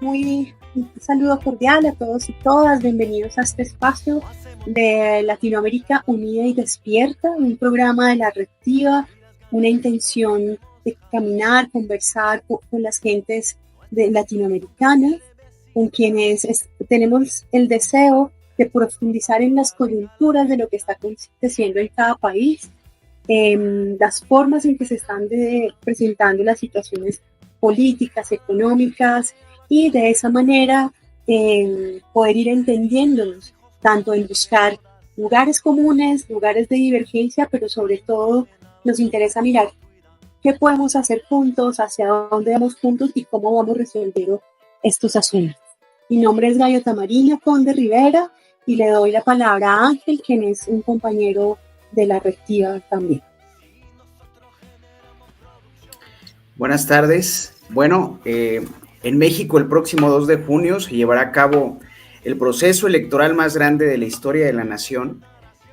Un saludo cordial a todos y todas. Bienvenidos a este espacio de Latinoamérica Unida y Despierta, un programa de la Red TIVA, una intención de caminar, conversar con las gentes latinoamericanas, con quienes tenemos el deseo de profundizar en las coyunturas de lo que está aconteciendo en cada país, las formas en que se están presentando las situaciones políticas, económicas, y de esa manera poder ir entendiéndonos, tanto en buscar lugares comunes, lugares de divergencia, pero sobre todo nos interesa mirar qué podemos hacer juntos, hacia dónde vamos juntos y cómo vamos resolviendo estos asuntos. Mi nombre es Gaviota Marina Conde Rivera y le doy la palabra a Ángel, quien es un compañero de la Red TIVA también. Buenas tardes. Bueno, en México el próximo 2 de junio se llevará a cabo el proceso electoral más grande de la historia de la nación.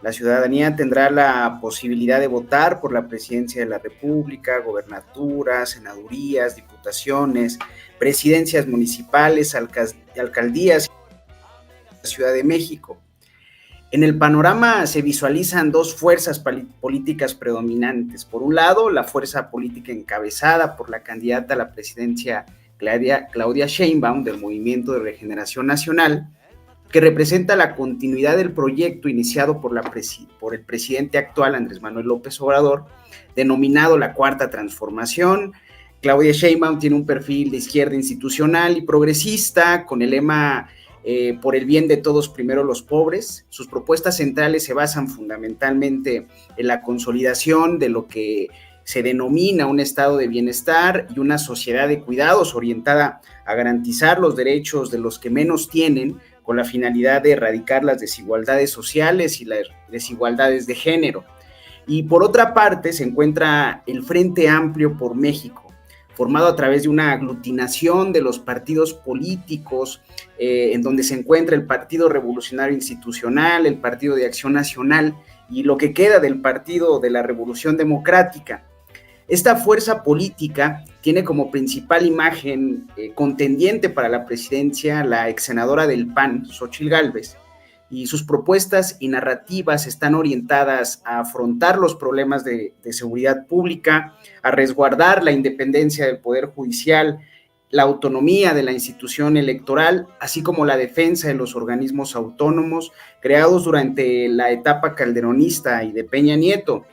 La ciudadanía tendrá la posibilidad de votar por la presidencia de la República, gobernaturas, senadurías, diputaciones, presidencias municipales, alcaldías de la Ciudad de México. En el panorama se visualizan dos fuerzas políticas predominantes. Por un lado, la fuerza política encabezada por la candidata a la presidencia Claudia Sheinbaum del Movimiento de Regeneración Nacional, que representa la continuidad del proyecto iniciado por el presidente actual Andrés Manuel López Obrador, denominado la Cuarta Transformación. Claudia Sheinbaum tiene un perfil de izquierda institucional y progresista, con el lema por el bien de todos, primero los pobres. Sus propuestas centrales se basan fundamentalmente en la consolidación de lo que se denomina un estado de bienestar y una sociedad de cuidados orientada a garantizar los derechos de los que menos tienen, con la finalidad de erradicar las desigualdades sociales y las desigualdades de género. Y por otra parte se encuentra el Frente Amplio por México, formado a través de una aglutinación de los partidos políticos, en donde se encuentra el Partido Revolucionario Institucional, el Partido de Acción Nacional y lo que queda del Partido de la Revolución Democrática. Esta fuerza política tiene como principal imagen contendiente para la presidencia la ex senadora del PAN, Xóchitl Gálvez, y sus propuestas y narrativas están orientadas a afrontar los problemas de seguridad pública, a resguardar la independencia del Poder Judicial, la autonomía de la institución electoral, así como la defensa de los organismos autónomos creados durante la etapa calderonista y de Peña Nieto.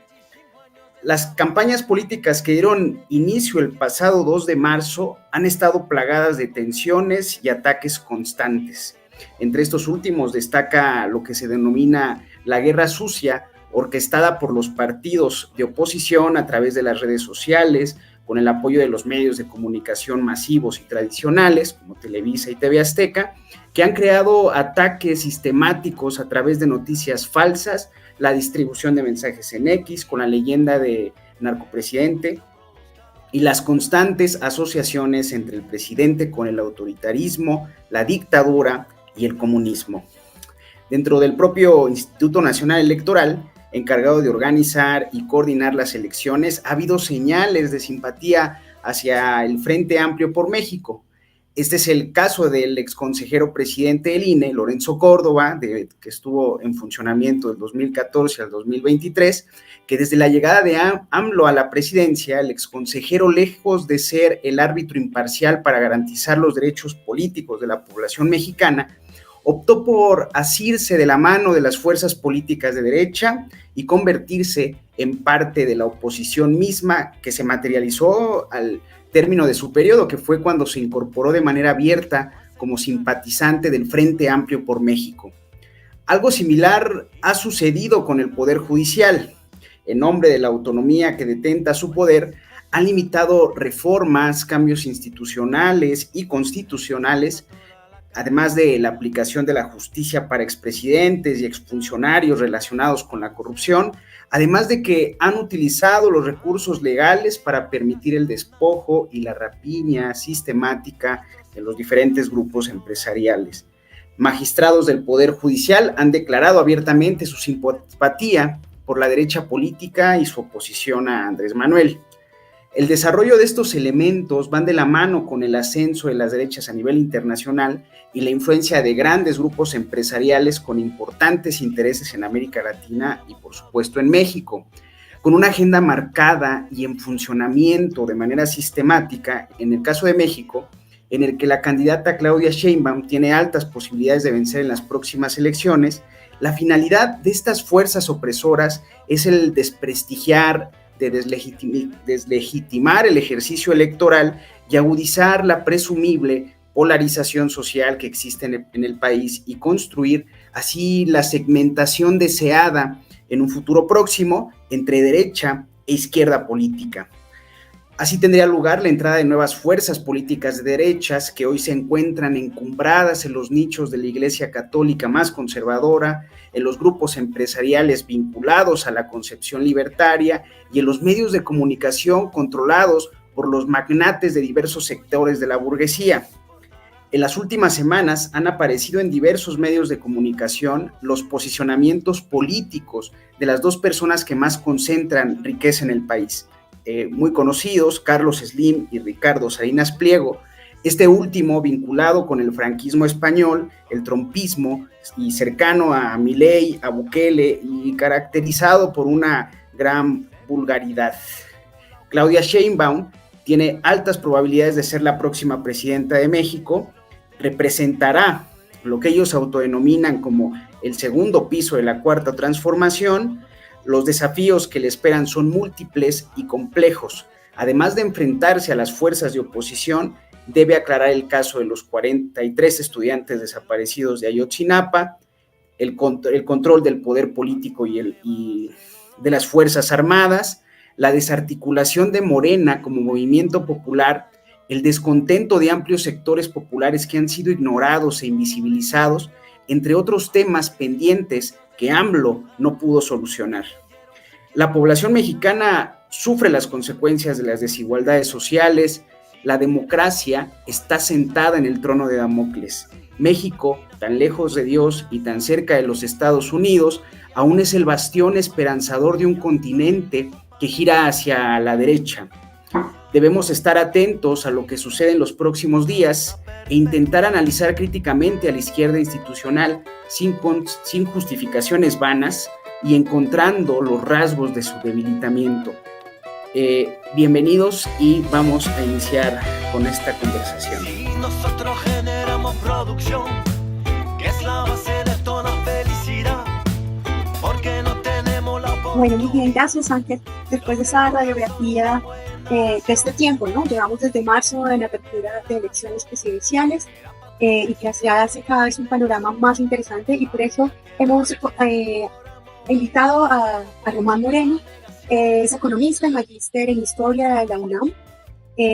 Las campañas políticas que dieron inicio el pasado 2 de marzo han estado plagadas de tensiones y ataques constantes. Entre estos últimos destaca lo que se denomina la guerra sucia, orquestada por los partidos de oposición a través de las redes sociales, con el apoyo de los medios de comunicación masivos y tradicionales, como Televisa y TV Azteca, que han creado ataques sistemáticos a través de noticias falsas, la distribución de mensajes en X, con la leyenda de narcopresidente, y las constantes asociaciones entre el presidente con el autoritarismo, la dictadura y el comunismo. Dentro del propio Instituto Nacional Electoral, encargado de organizar y coordinar las elecciones, ha habido señales de simpatía hacia el Frente Amplio por México. Este es el caso del exconsejero presidente del INE, Lorenzo Córdoba, que estuvo en funcionamiento del 2014 al 2023, que desde la llegada de AMLO a la presidencia, el exconsejero, lejos de ser el árbitro imparcial para garantizar los derechos políticos de la población mexicana, optó por asirse de la mano de las fuerzas políticas de derecha y convertirse en parte de la oposición misma, que se materializó al término de su periodo, que fue cuando se incorporó de manera abierta como simpatizante del Frente Amplio por México. Algo similar ha sucedido con el Poder Judicial. En nombre de la autonomía que detenta su poder, han limitado reformas, cambios institucionales y constitucionales, además de la aplicación de la justicia para expresidentes y exfuncionarios relacionados con la corrupción, además de que han utilizado los recursos legales para permitir el despojo y la rapiña sistemática de los diferentes grupos empresariales. Magistrados del Poder Judicial han declarado abiertamente su simpatía por la derecha política y su oposición a Andrés Manuel. El desarrollo de estos elementos van de la mano con el ascenso de las derechas a nivel internacional y la influencia de grandes grupos empresariales con importantes intereses en América Latina y, por supuesto, en México, con una agenda marcada y en funcionamiento de manera sistemática, en el caso de México, en el que la candidata Claudia Sheinbaum tiene altas posibilidades de vencer en las próximas elecciones. La finalidad de estas fuerzas opresoras es el desprestigiar, de deslegitimar el ejercicio electoral y agudizar la presumible polarización social que existe en el país y construir así la segmentación deseada en un futuro próximo entre derecha e izquierda política. Así tendría lugar la entrada de nuevas fuerzas políticas de derechas que hoy se encuentran encumbradas en los nichos de la Iglesia Católica más conservadora, en los grupos empresariales vinculados a la concepción libertaria y en los medios de comunicación controlados por los magnates de diversos sectores de la burguesía. En las últimas semanas han aparecido en diversos medios de comunicación los posicionamientos políticos de las dos personas que más concentran riqueza en el país. Muy conocidos, Carlos Slim y Ricardo Salinas Pliego, este último vinculado con el franquismo español, el trumpismo y cercano a Milei, a Bukele y caracterizado por una gran vulgaridad. Claudia Sheinbaum tiene altas probabilidades de ser la próxima presidenta de México, representará lo que ellos autodenominan como el segundo piso de la cuarta transformación. Los desafíos que le esperan son múltiples y complejos. Además de enfrentarse a las fuerzas de oposición, debe aclarar el caso de los 43 estudiantes desaparecidos de Ayotzinapa, el control del poder político y de las Fuerzas Armadas, la desarticulación de Morena como movimiento popular, el descontento de amplios sectores populares que han sido ignorados e invisibilizados, entre otros temas pendientes que AMLO no pudo solucionar. La población mexicana sufre las consecuencias de las desigualdades sociales. La democracia está sentada en el trono de Damocles. México, tan lejos de Dios y tan cerca de los Estados Unidos, aún es el bastión esperanzador de un continente que gira hacia la derecha. Debemos estar atentos a lo que sucede en los próximos días e intentar analizar críticamente a la izquierda institucional sin justificaciones vanas y encontrando los rasgos de su debilitamiento. Bienvenidos y vamos a iniciar con esta conversación. Si nosotros generamos producción, que es la base de toda felicidad, porque no tenemos la oportunidad. Bueno, muy bien, gracias Ángel. Después de esa radiografía de este tiempo, ¿no? Llevamos desde marzo en la apertura de elecciones presidenciales y que se hace cada vez un panorama más interesante, y por eso hemos invitado a Román Moreno. Es economista y magíster en Historia de la UNAM.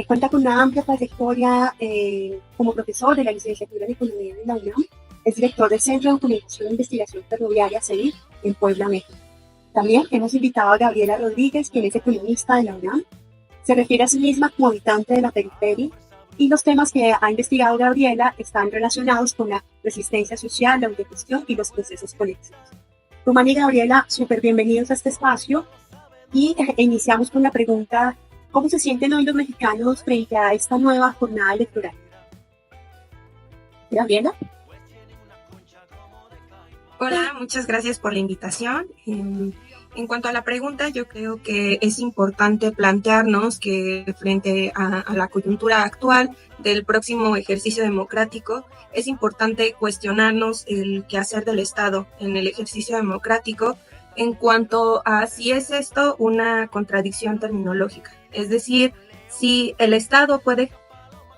Cuenta con una amplia trayectoria como profesor de la licenciatura en Economía de la UNAM. Es director del Centro de Documentación e Investigación Ferroviaria, CEDIF, en Puebla, México. También hemos invitado a Gabriela Rodríguez, quien es economista de la UNAM. Se refiere a sí misma como habitante de la periferia, y los temas que ha investigado Gabriela están relacionados con la resistencia social, la autogestión y los procesos colectivos. Román y Gabriela, súper bienvenidos a este espacio, y iniciamos con la pregunta: ¿cómo se sienten hoy los mexicanos frente a esta nueva jornada electoral? Gabriela. Hola, muchas gracias por la invitación. En cuanto a la pregunta, yo creo que es importante plantearnos que frente a la coyuntura actual del próximo ejercicio democrático, es importante cuestionarnos el quehacer del Estado en el ejercicio democrático en cuanto a si es esto una contradicción terminológica. Es decir, si el Estado puede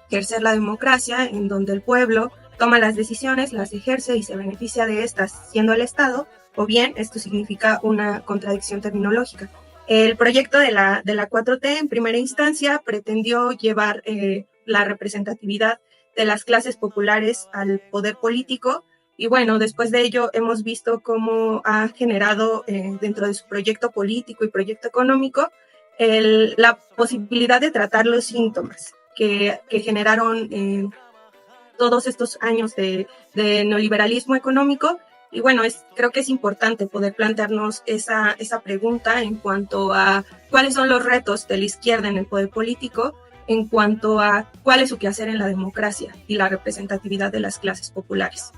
ejercer la democracia en donde el pueblo toma las decisiones, las ejerce y se beneficia de estas siendo el Estado, o bien esto significa una contradicción terminológica. El proyecto de la 4T en primera instancia pretendió llevar la representatividad de las clases populares al poder político, y bueno, después de ello hemos visto cómo ha generado dentro de su proyecto político y proyecto económico la posibilidad de tratar los síntomas que generaron todos estos años de neoliberalismo económico, Y bueno, creo que es importante poder plantearnos esa pregunta en cuanto a cuáles son los retos de la izquierda en el poder político, en cuanto a cuál es su quehacer en la democracia y la representatividad de las clases populares.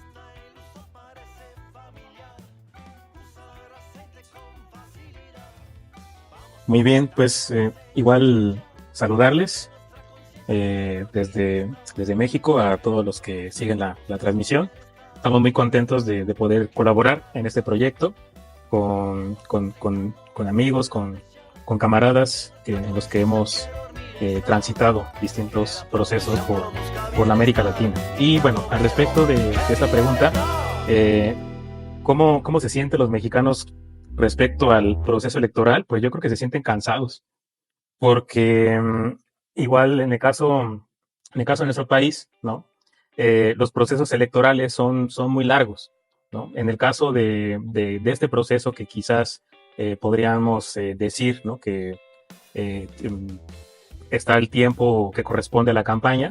Muy bien, pues igual saludarles desde México a todos los que siguen la transmisión. Estamos muy contentos de poder colaborar en este proyecto con amigos, con camaradas en los que hemos transitado distintos procesos por la América Latina. Y bueno, al respecto de esta pregunta, ¿cómo se sienten los mexicanos respecto al proceso electoral? Pues yo creo que se sienten cansados, porque igual en el caso de nuestro país, ¿no? Los procesos electorales son muy largos, ¿no? En el caso de este proceso que quizás podríamos decir, ¿no? Que está el tiempo que corresponde a la campaña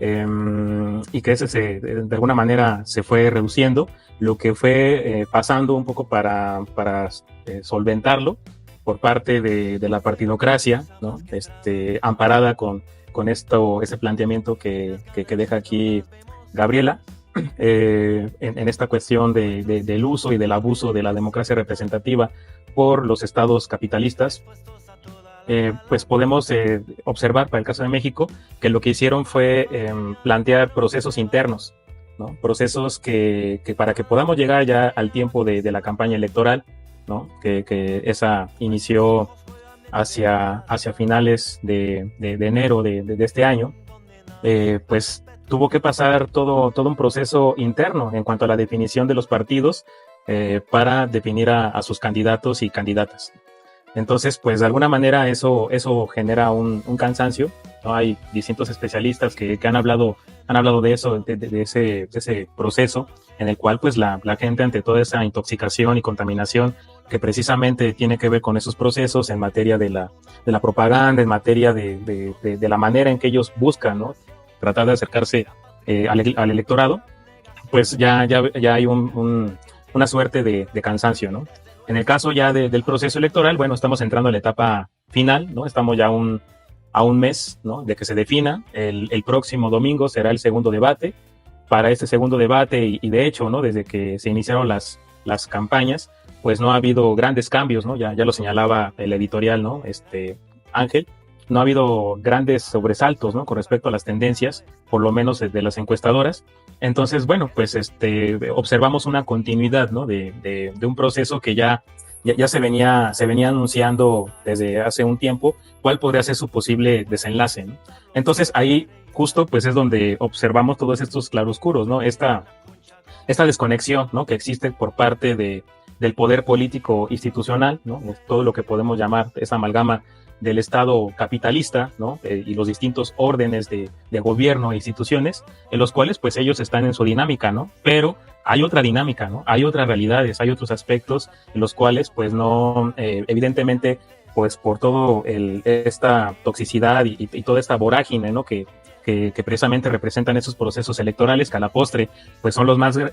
y que ese de alguna manera se fue reduciendo, lo que fue pasando un poco para solventarlo por parte de la partidocracia, ¿no? Amparada con ese planteamiento que deja aquí Gabriela, en esta cuestión del uso y del abuso de la democracia representativa por los estados capitalistas. Pues podemos observar para el caso de México que lo que hicieron fue plantear procesos internos, ¿no? Procesos que para que podamos llegar ya al tiempo de la campaña electoral, ¿no? Que esa inició hacia finales de enero de este año, pues tuvo que pasar todo un proceso interno en cuanto a la definición de los partidos para definir a sus candidatos y candidatas. Entonces, pues de alguna manera eso genera un cansancio, ¿no? Hay distintos especialistas que han hablado de eso, de ese proceso en el cual pues la gente, ante toda esa intoxicación y contaminación que precisamente tiene que ver con esos procesos en materia de la propaganda, en materia de la manera en que ellos buscan, ¿no? Tratar de acercarse al electorado, pues ya hay una suerte de cansancio, ¿no? En el caso ya del proceso electoral, bueno, estamos entrando en la etapa final, ¿no? Estamos ya a un mes, ¿no? De que se defina. El próximo domingo será el segundo debate. Para este segundo debate, y de hecho, ¿no? Desde que se iniciaron las campañas, pues no ha habido grandes cambios, ¿no? Ya lo señalaba el editorial, ¿no? Ángel, no ha habido grandes sobresaltos, ¿no? Con respecto a las tendencias, por lo menos de las encuestadoras. Entonces, bueno, pues observamos una continuidad, ¿no? De un proceso que ya se venía anunciando desde hace un tiempo cuál podría ser su posible desenlace, ¿no? Entonces ahí justo pues es donde observamos todos estos claroscuros, ¿no? Esta desconexión, ¿no? Que existe por parte del poder político institucional, ¿no? Todo lo que podemos llamar esa amalgama del Estado capitalista, ¿no? Y los distintos órdenes de gobierno e instituciones, en los cuales pues ellos están en su dinámica, ¿no? Pero hay otra dinámica, ¿no? Hay otras realidades, hay otros aspectos en los cuales pues no, evidentemente, pues por todo esta toxicidad y toda esta vorágine, ¿no? Que precisamente representan esos procesos electorales, que a la postre pues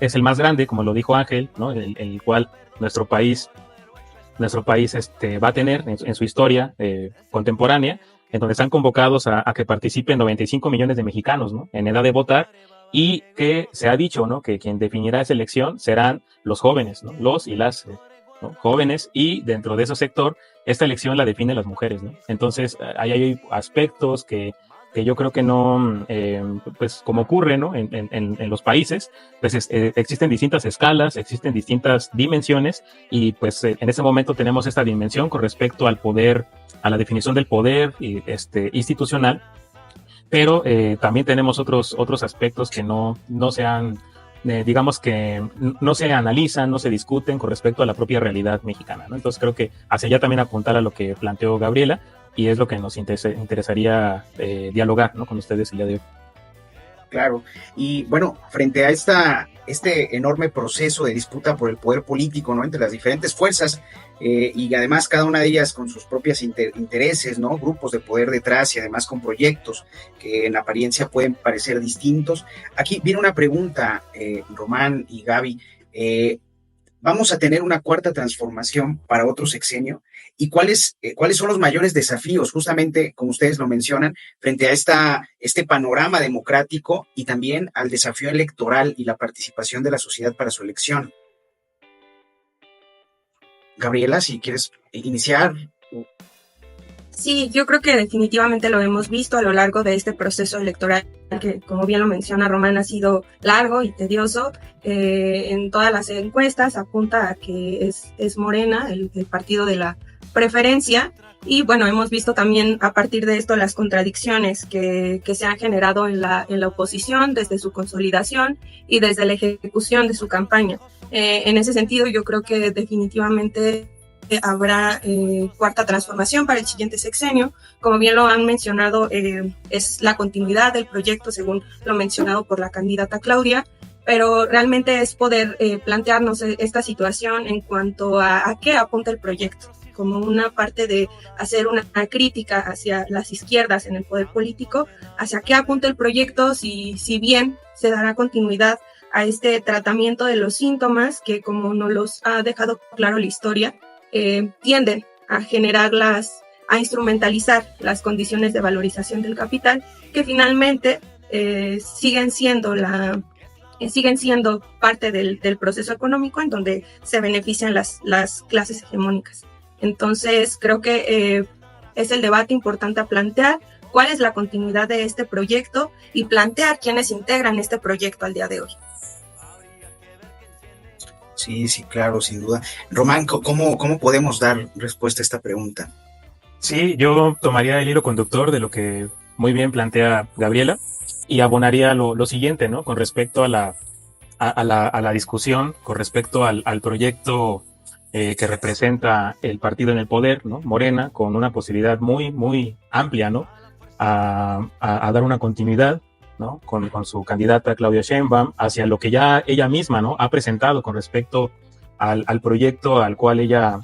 es el más grande, como lo dijo Ángel, ¿no? El cual nuestro país va a tener en su historia contemporánea, en donde están convocados a que participen 95 millones de mexicanos, ¿no? En edad de votar, y que se ha dicho, ¿no? Que quien definirá esa elección serán los jóvenes, ¿no? Los y las ¿no? jóvenes, y dentro de ese sector esta elección la definen las mujeres, ¿no? Entonces hay aspectos que yo creo que no, pues como ocurre, ¿no? En los países, pues existen distintas escalas, existen distintas dimensiones, y pues en ese momento tenemos esta dimensión con respecto al poder, a la definición del poder institucional, pero también tenemos otros aspectos que no se han, digamos que no se analizan, no se discuten con respecto a la propia realidad mexicana, ¿no? Entonces creo que hacia allá también apuntar a lo que planteó Gabriela, y es lo que nos interesaría dialogar, ¿no? Con ustedes el día de hoy. Claro, y bueno, frente a este enorme proceso de disputa por el poder político, ¿no? Entre las diferentes fuerzas, y además cada una de ellas con sus propios intereses, ¿no? Grupos de poder detrás, y además con proyectos que en apariencia pueden parecer distintos. Aquí viene una pregunta, Román y Gaby. ¿Vamos a tener una cuarta transformación para otro sexenio? ¿Y cuáles son los mayores desafíos, justamente como ustedes lo mencionan, frente a este panorama democrático y también al desafío electoral y la participación de la sociedad para su elección? Gabriela, si quieres iniciar. Sí, yo creo que definitivamente lo hemos visto a lo largo de este proceso electoral, que como bien lo menciona Román, ha sido largo y tedioso. En todas las encuestas apunta a que es Morena, el partido de la preferencia. Y bueno, hemos visto también a partir de esto las contradicciones que se han generado en la oposición desde su consolidación y desde la ejecución de su campaña. En ese sentido, yo creo que definitivamente habrá cuarta transformación para el siguiente sexenio. Como bien lo han mencionado, es la continuidad del proyecto, según lo mencionado por la candidata Claudia, pero realmente es poder plantearnos esta situación en cuanto a qué apunta el proyecto, como una parte de hacer una crítica hacia las izquierdas en el poder político, hacia qué apunta el proyecto, si bien se dará continuidad a este tratamiento de los síntomas que, como nos los ha dejado claro la historia, tienden a a instrumentalizar las condiciones de valorización del capital, que finalmente siguen siendo parte del proceso económico en donde se benefician las clases hegemónicas. Entonces, creo que es el debate importante a plantear cuál es la continuidad de este proyecto y plantear quiénes integran este proyecto al día de hoy. Sí, claro, sin duda. Román, ¿cómo podemos dar respuesta a esta pregunta? Sí, yo tomaría el hilo conductor de lo que muy bien plantea Gabriela y abonaría lo siguiente, ¿no? Con respecto a la discusión, con respecto al proyecto que representa el partido en el poder, ¿no? Morena, con una posibilidad muy, muy amplia, ¿no? A dar una continuidad, ¿no? Con su candidata Claudia Sheinbaum, hacia lo que ya ella misma, ¿no? Ha presentado con respecto al proyecto al cual ella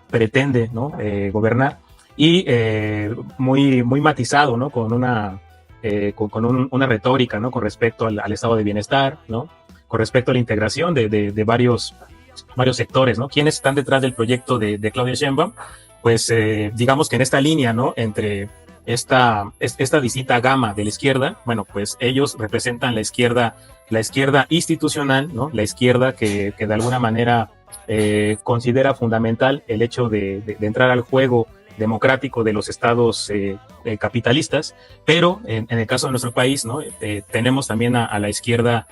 pretende, ¿no? Gobernar, y muy matizado, ¿no? Con una retórica, ¿no? Con respecto al estado de bienestar, ¿no? Con respecto a la integración de varios sectores, ¿no? ¿Quiénes están detrás del proyecto de Claudia Sheinbaum? Pues digamos que en esta línea, ¿no? Entre esta distinta gama de la izquierda, bueno, pues ellos representan la izquierda institucional, ¿no? La izquierda que de alguna manera considera fundamental el hecho de entrar al juego democrático de los estados capitalistas, pero en el caso de nuestro país, ¿no? Tenemos también a la izquierda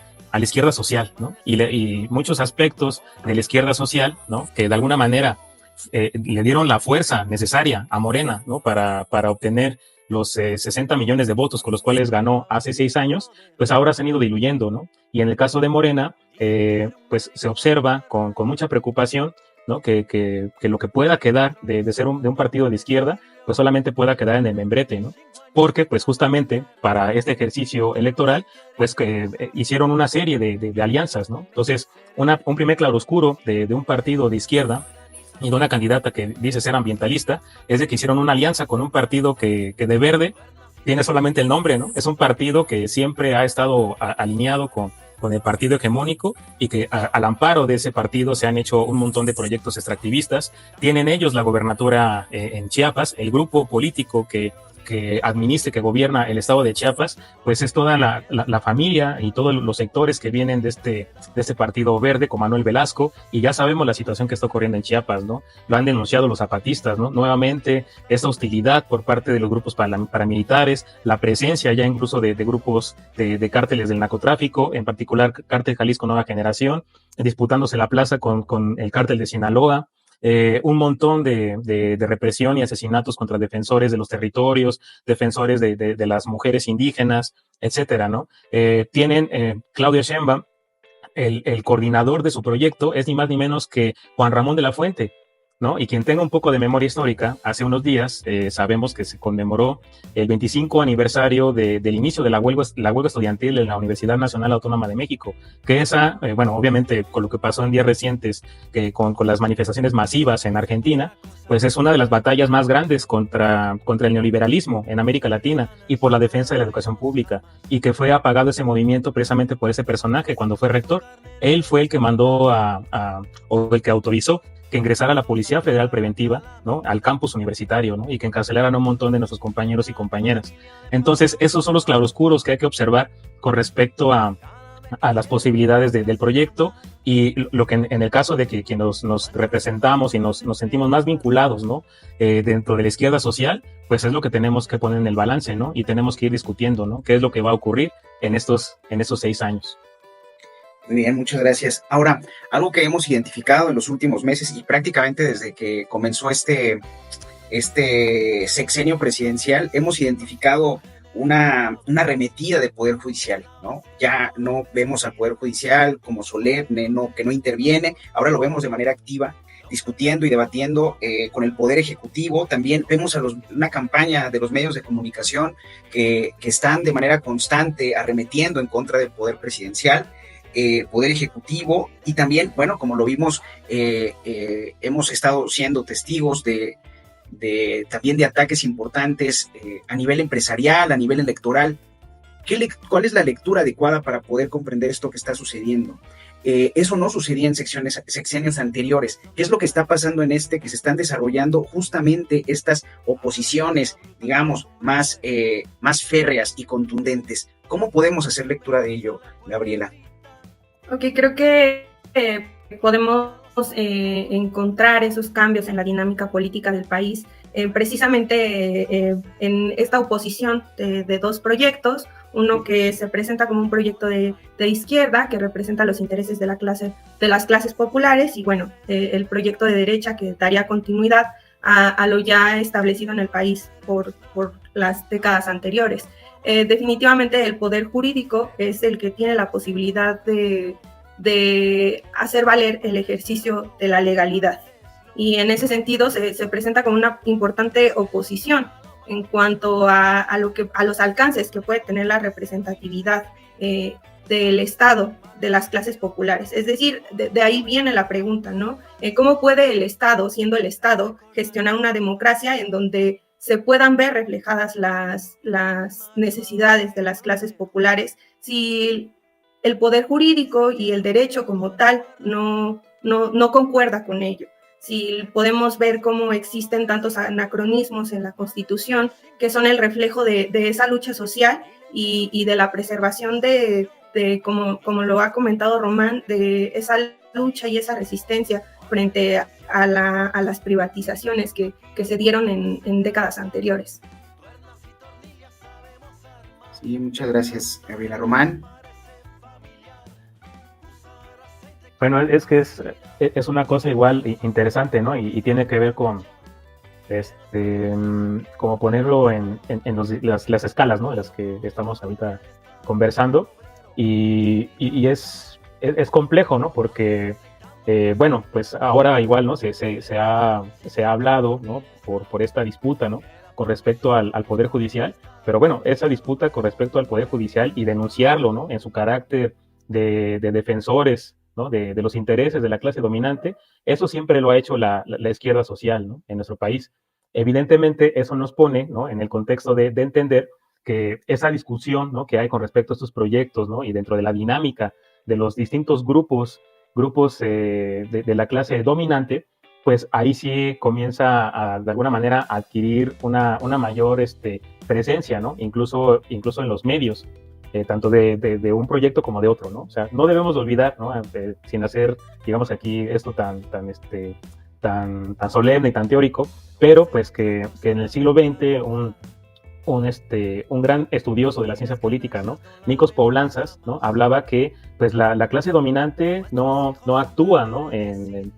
social, ¿no? Y muchos aspectos de la izquierda social, ¿no? Que de alguna manera le dieron la fuerza necesaria a Morena, ¿no? Para obtener los 60 millones de votos con los cuales ganó hace 6 años, pues ahora se han ido diluyendo, ¿no? Y en el caso de Morena, pues se observa con mucha preocupación, ¿no? Que lo que pueda quedar de ser de un partido de izquierda, pues solamente pueda quedar en el membrete, ¿no? Porque pues justamente para este ejercicio electoral, pues hicieron una serie de alianzas, ¿no? Entonces, un primer claroscuro de un partido de izquierda y de una candidata que dice ser ambientalista, es de que hicieron una alianza con un partido que de verde tiene solamente el nombre, ¿no? Es un partido que siempre ha estado alineado con el partido hegemónico y que al amparo de ese partido se han hecho un montón de proyectos extractivistas. Tienen ellos la gobernatura en Chiapas, el grupo político que administra, que gobierna el estado de Chiapas, pues es toda la familia y todos los sectores que vienen de este partido verde, con Manuel Velasco, y ya sabemos la situación que está ocurriendo en Chiapas, ¿no? Lo han denunciado los zapatistas, ¿no? Nuevamente, esta hostilidad por parte de los grupos paramilitares, la presencia ya incluso de grupos de cárteles del narcotráfico, en particular Cártel Jalisco Nueva Generación, disputándose la plaza con el cártel de Sinaloa. Un montón de represión y asesinatos contra defensores de los territorios, defensores de las mujeres indígenas, etcétera, ¿no? Tienen Claudia Sheinbaum, el coordinador de su proyecto es ni más ni menos que Juan Ramón de la Fuente, ¿no? Y quien tenga un poco de memoria histórica, hace unos días sabemos que se conmemoró el 25 aniversario del inicio de la huelga estudiantil en la Universidad Nacional Autónoma de México, que esa, bueno, obviamente con lo que pasó en días recientes, que con las manifestaciones masivas en Argentina, pues es una de las batallas más grandes contra el neoliberalismo en América Latina y por la defensa de la educación pública, y que fue apagado ese movimiento precisamente por ese personaje cuando fue rector. Él fue el que mandó o el que autorizó que ingresara la Policía Federal Preventiva, ¿no?, al campus universitario, ¿no?, y que encarcelaran a un montón de nuestros compañeros y compañeras. Entonces, esos son los claroscuros que hay que observar con respecto a las posibilidades del proyecto, y lo que en el caso de que nos representamos y nos sentimos más vinculados, ¿no?, dentro de la izquierda social, pues es lo que tenemos que poner en el balance, ¿no?, y tenemos que ir discutiendo, ¿no?, qué es lo que va a ocurrir en estos 6 años. Muy bien, muchas gracias. Ahora, algo que hemos identificado en los últimos meses y prácticamente desde que comenzó este sexenio presidencial, hemos identificado una arremetida del Poder Judicial, ¿no? Ya no vemos al Poder Judicial como solemne, que no interviene, ahora lo vemos de manera activa, discutiendo y debatiendo con el Poder Ejecutivo. También vemos una campaña de los medios de comunicación que están de manera constante arremetiendo en contra del Poder Presidencial, Poder Ejecutivo, y también, bueno, como lo vimos, hemos estado siendo testigos también de ataques importantes a nivel empresarial, a nivel electoral. ¿Cuál es la lectura adecuada para poder comprender esto que está sucediendo? Eso no sucedía en sexenios anteriores. ¿Qué es lo que está pasando en que se están desarrollando justamente estas oposiciones, digamos, más férreas y contundentes? ¿Cómo podemos hacer lectura de ello, Gabriela? Ok, creo que podemos encontrar esos cambios en la dinámica política del país, precisamente en esta oposición de dos proyectos, uno que se presenta como un proyecto de izquierda, que representa los intereses de las clases populares, y bueno, el proyecto de derecha, que daría continuidad a lo ya establecido en el país por las décadas anteriores. Definitivamente el poder jurídico es el que tiene la posibilidad de hacer valer el ejercicio de la legalidad. Y en ese sentido se presenta como una importante oposición en cuanto a los alcances que puede tener la representatividad del Estado, de las clases populares. Es decir, de ahí viene la pregunta, ¿no? ¿Cómo puede el Estado, siendo el Estado, gestionar una democracia en donde se puedan ver reflejadas las necesidades de las clases populares si el poder jurídico y el derecho como tal no concuerda con ello? Si podemos ver cómo existen tantos anacronismos en la Constitución que son el reflejo de esa lucha social y de la preservación de como lo ha comentado Román, de esa lucha y esa resistencia frente a las privatizaciones que se dieron en décadas anteriores. Sí, muchas gracias, Gabriela. Román. Bueno, es que es una cosa igual interesante, ¿no? Y tiene que ver con como ponerlo en las escalas, ¿no?, de las que estamos ahorita conversando, y es complejo, ¿no? Porque bueno, pues ahora igual, ¿no?, se ha hablado, ¿no?, por esta disputa, ¿no?, con respecto al Poder Judicial, pero bueno, esa disputa con respecto al Poder Judicial y denunciarlo, ¿no?, en su carácter de defensores, ¿no?, de los intereses de la clase dominante, eso siempre lo ha hecho la izquierda social, ¿no?, en nuestro país. Evidentemente, eso nos pone, ¿no?, en el contexto de entender que esa discusión, ¿no?, que hay con respecto a estos proyectos, ¿no?, y dentro de la dinámica de los distintos grupos de la clase dominante, pues ahí sí comienza de alguna manera a adquirir una mayor presencia, ¿no?, incluso en los medios, tanto de un proyecto como de otro, ¿no? O sea, no debemos olvidar, ¿no?, sin hacer, digamos, aquí esto tan solemne y tan teórico, pero pues que en el siglo XX un gran estudioso de la ciencia política, ¿no?, Nikos Poulantzas, ¿no?, hablaba que pues la clase dominante no actúa, ¿no?,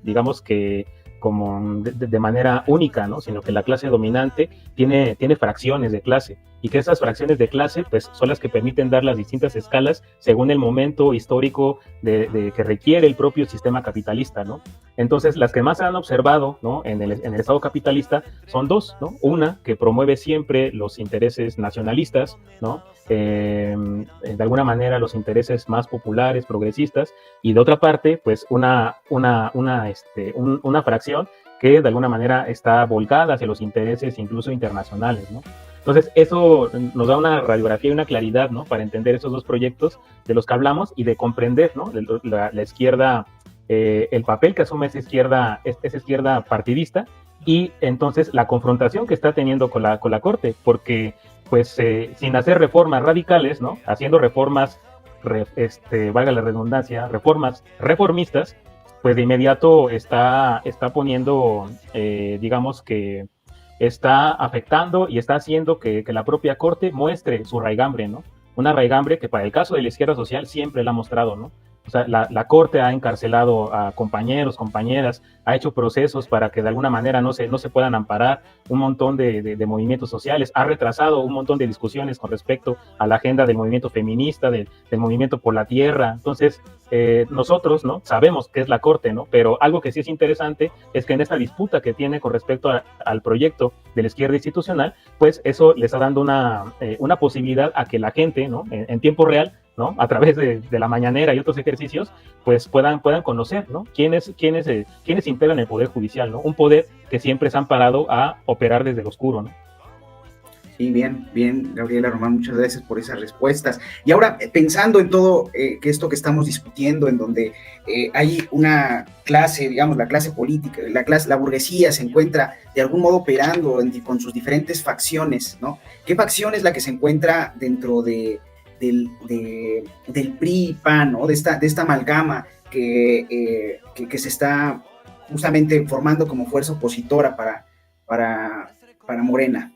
digamos que como de manera única, ¿no?, sino que la clase dominante tiene fracciones de clase, y que esas fracciones de clase pues son las que permiten dar las distintas escalas según el momento histórico que requiere el propio sistema capitalista, ¿no? Entonces, las que más se han observado, ¿no?, en el Estado capitalista son dos, ¿no? Una que promueve siempre los intereses nacionalistas, ¿no?, de alguna manera los intereses más populares, progresistas, y de otra parte, pues una fracción que de alguna manera está volcada hacia los intereses incluso internacionales, ¿no? Entonces, eso nos da una radiografía y una claridad, ¿no?, para entender esos dos proyectos de los que hablamos y de comprender, ¿no?, la izquierda, el papel que asume esa izquierda partidista, y entonces la confrontación que está teniendo con la Corte, porque pues sin hacer reformas radicales, ¿no?, haciendo reformas, valga la redundancia, reformas reformistas, pues de inmediato está poniendo, digamos que está afectando y está haciendo que la propia Corte muestre su raigambre, ¿no? Una raigambre que para el caso de la izquierda social siempre la ha mostrado, ¿no? O sea, la Corte ha encarcelado a compañeros, compañeras, ha hecho procesos para que de alguna manera no se puedan amparar un montón de movimientos sociales, ha retrasado un montón de discusiones con respecto a la agenda del movimiento feminista, del movimiento por la tierra. Entonces, nosotros, ¿no?, sabemos qué es la Corte, ¿no? Pero algo que sí es interesante es que en esta disputa que tiene con respecto al proyecto de la izquierda institucional, pues eso le está dando una posibilidad a que la gente, ¿no?, en tiempo real, ¿no?, a través de la mañanera y otros ejercicios, pues puedan conocer, ¿no?, quiénes integran el Poder Judicial, ¿no? Un poder que siempre se han parado a operar desde el oscuro, ¿no? Sí, bien, Gabriela Román, muchas gracias por esas respuestas. Y ahora, pensando en todo que esto que estamos discutiendo, en donde hay una clase, digamos, la clase política, la burguesía se encuentra de algún modo operando con sus diferentes facciones, ¿no? ¿Qué facción es la que se encuentra dentro del PRI-PAN, ¿no?, de esta amalgama que se está justamente formando como fuerza opositora para Morena?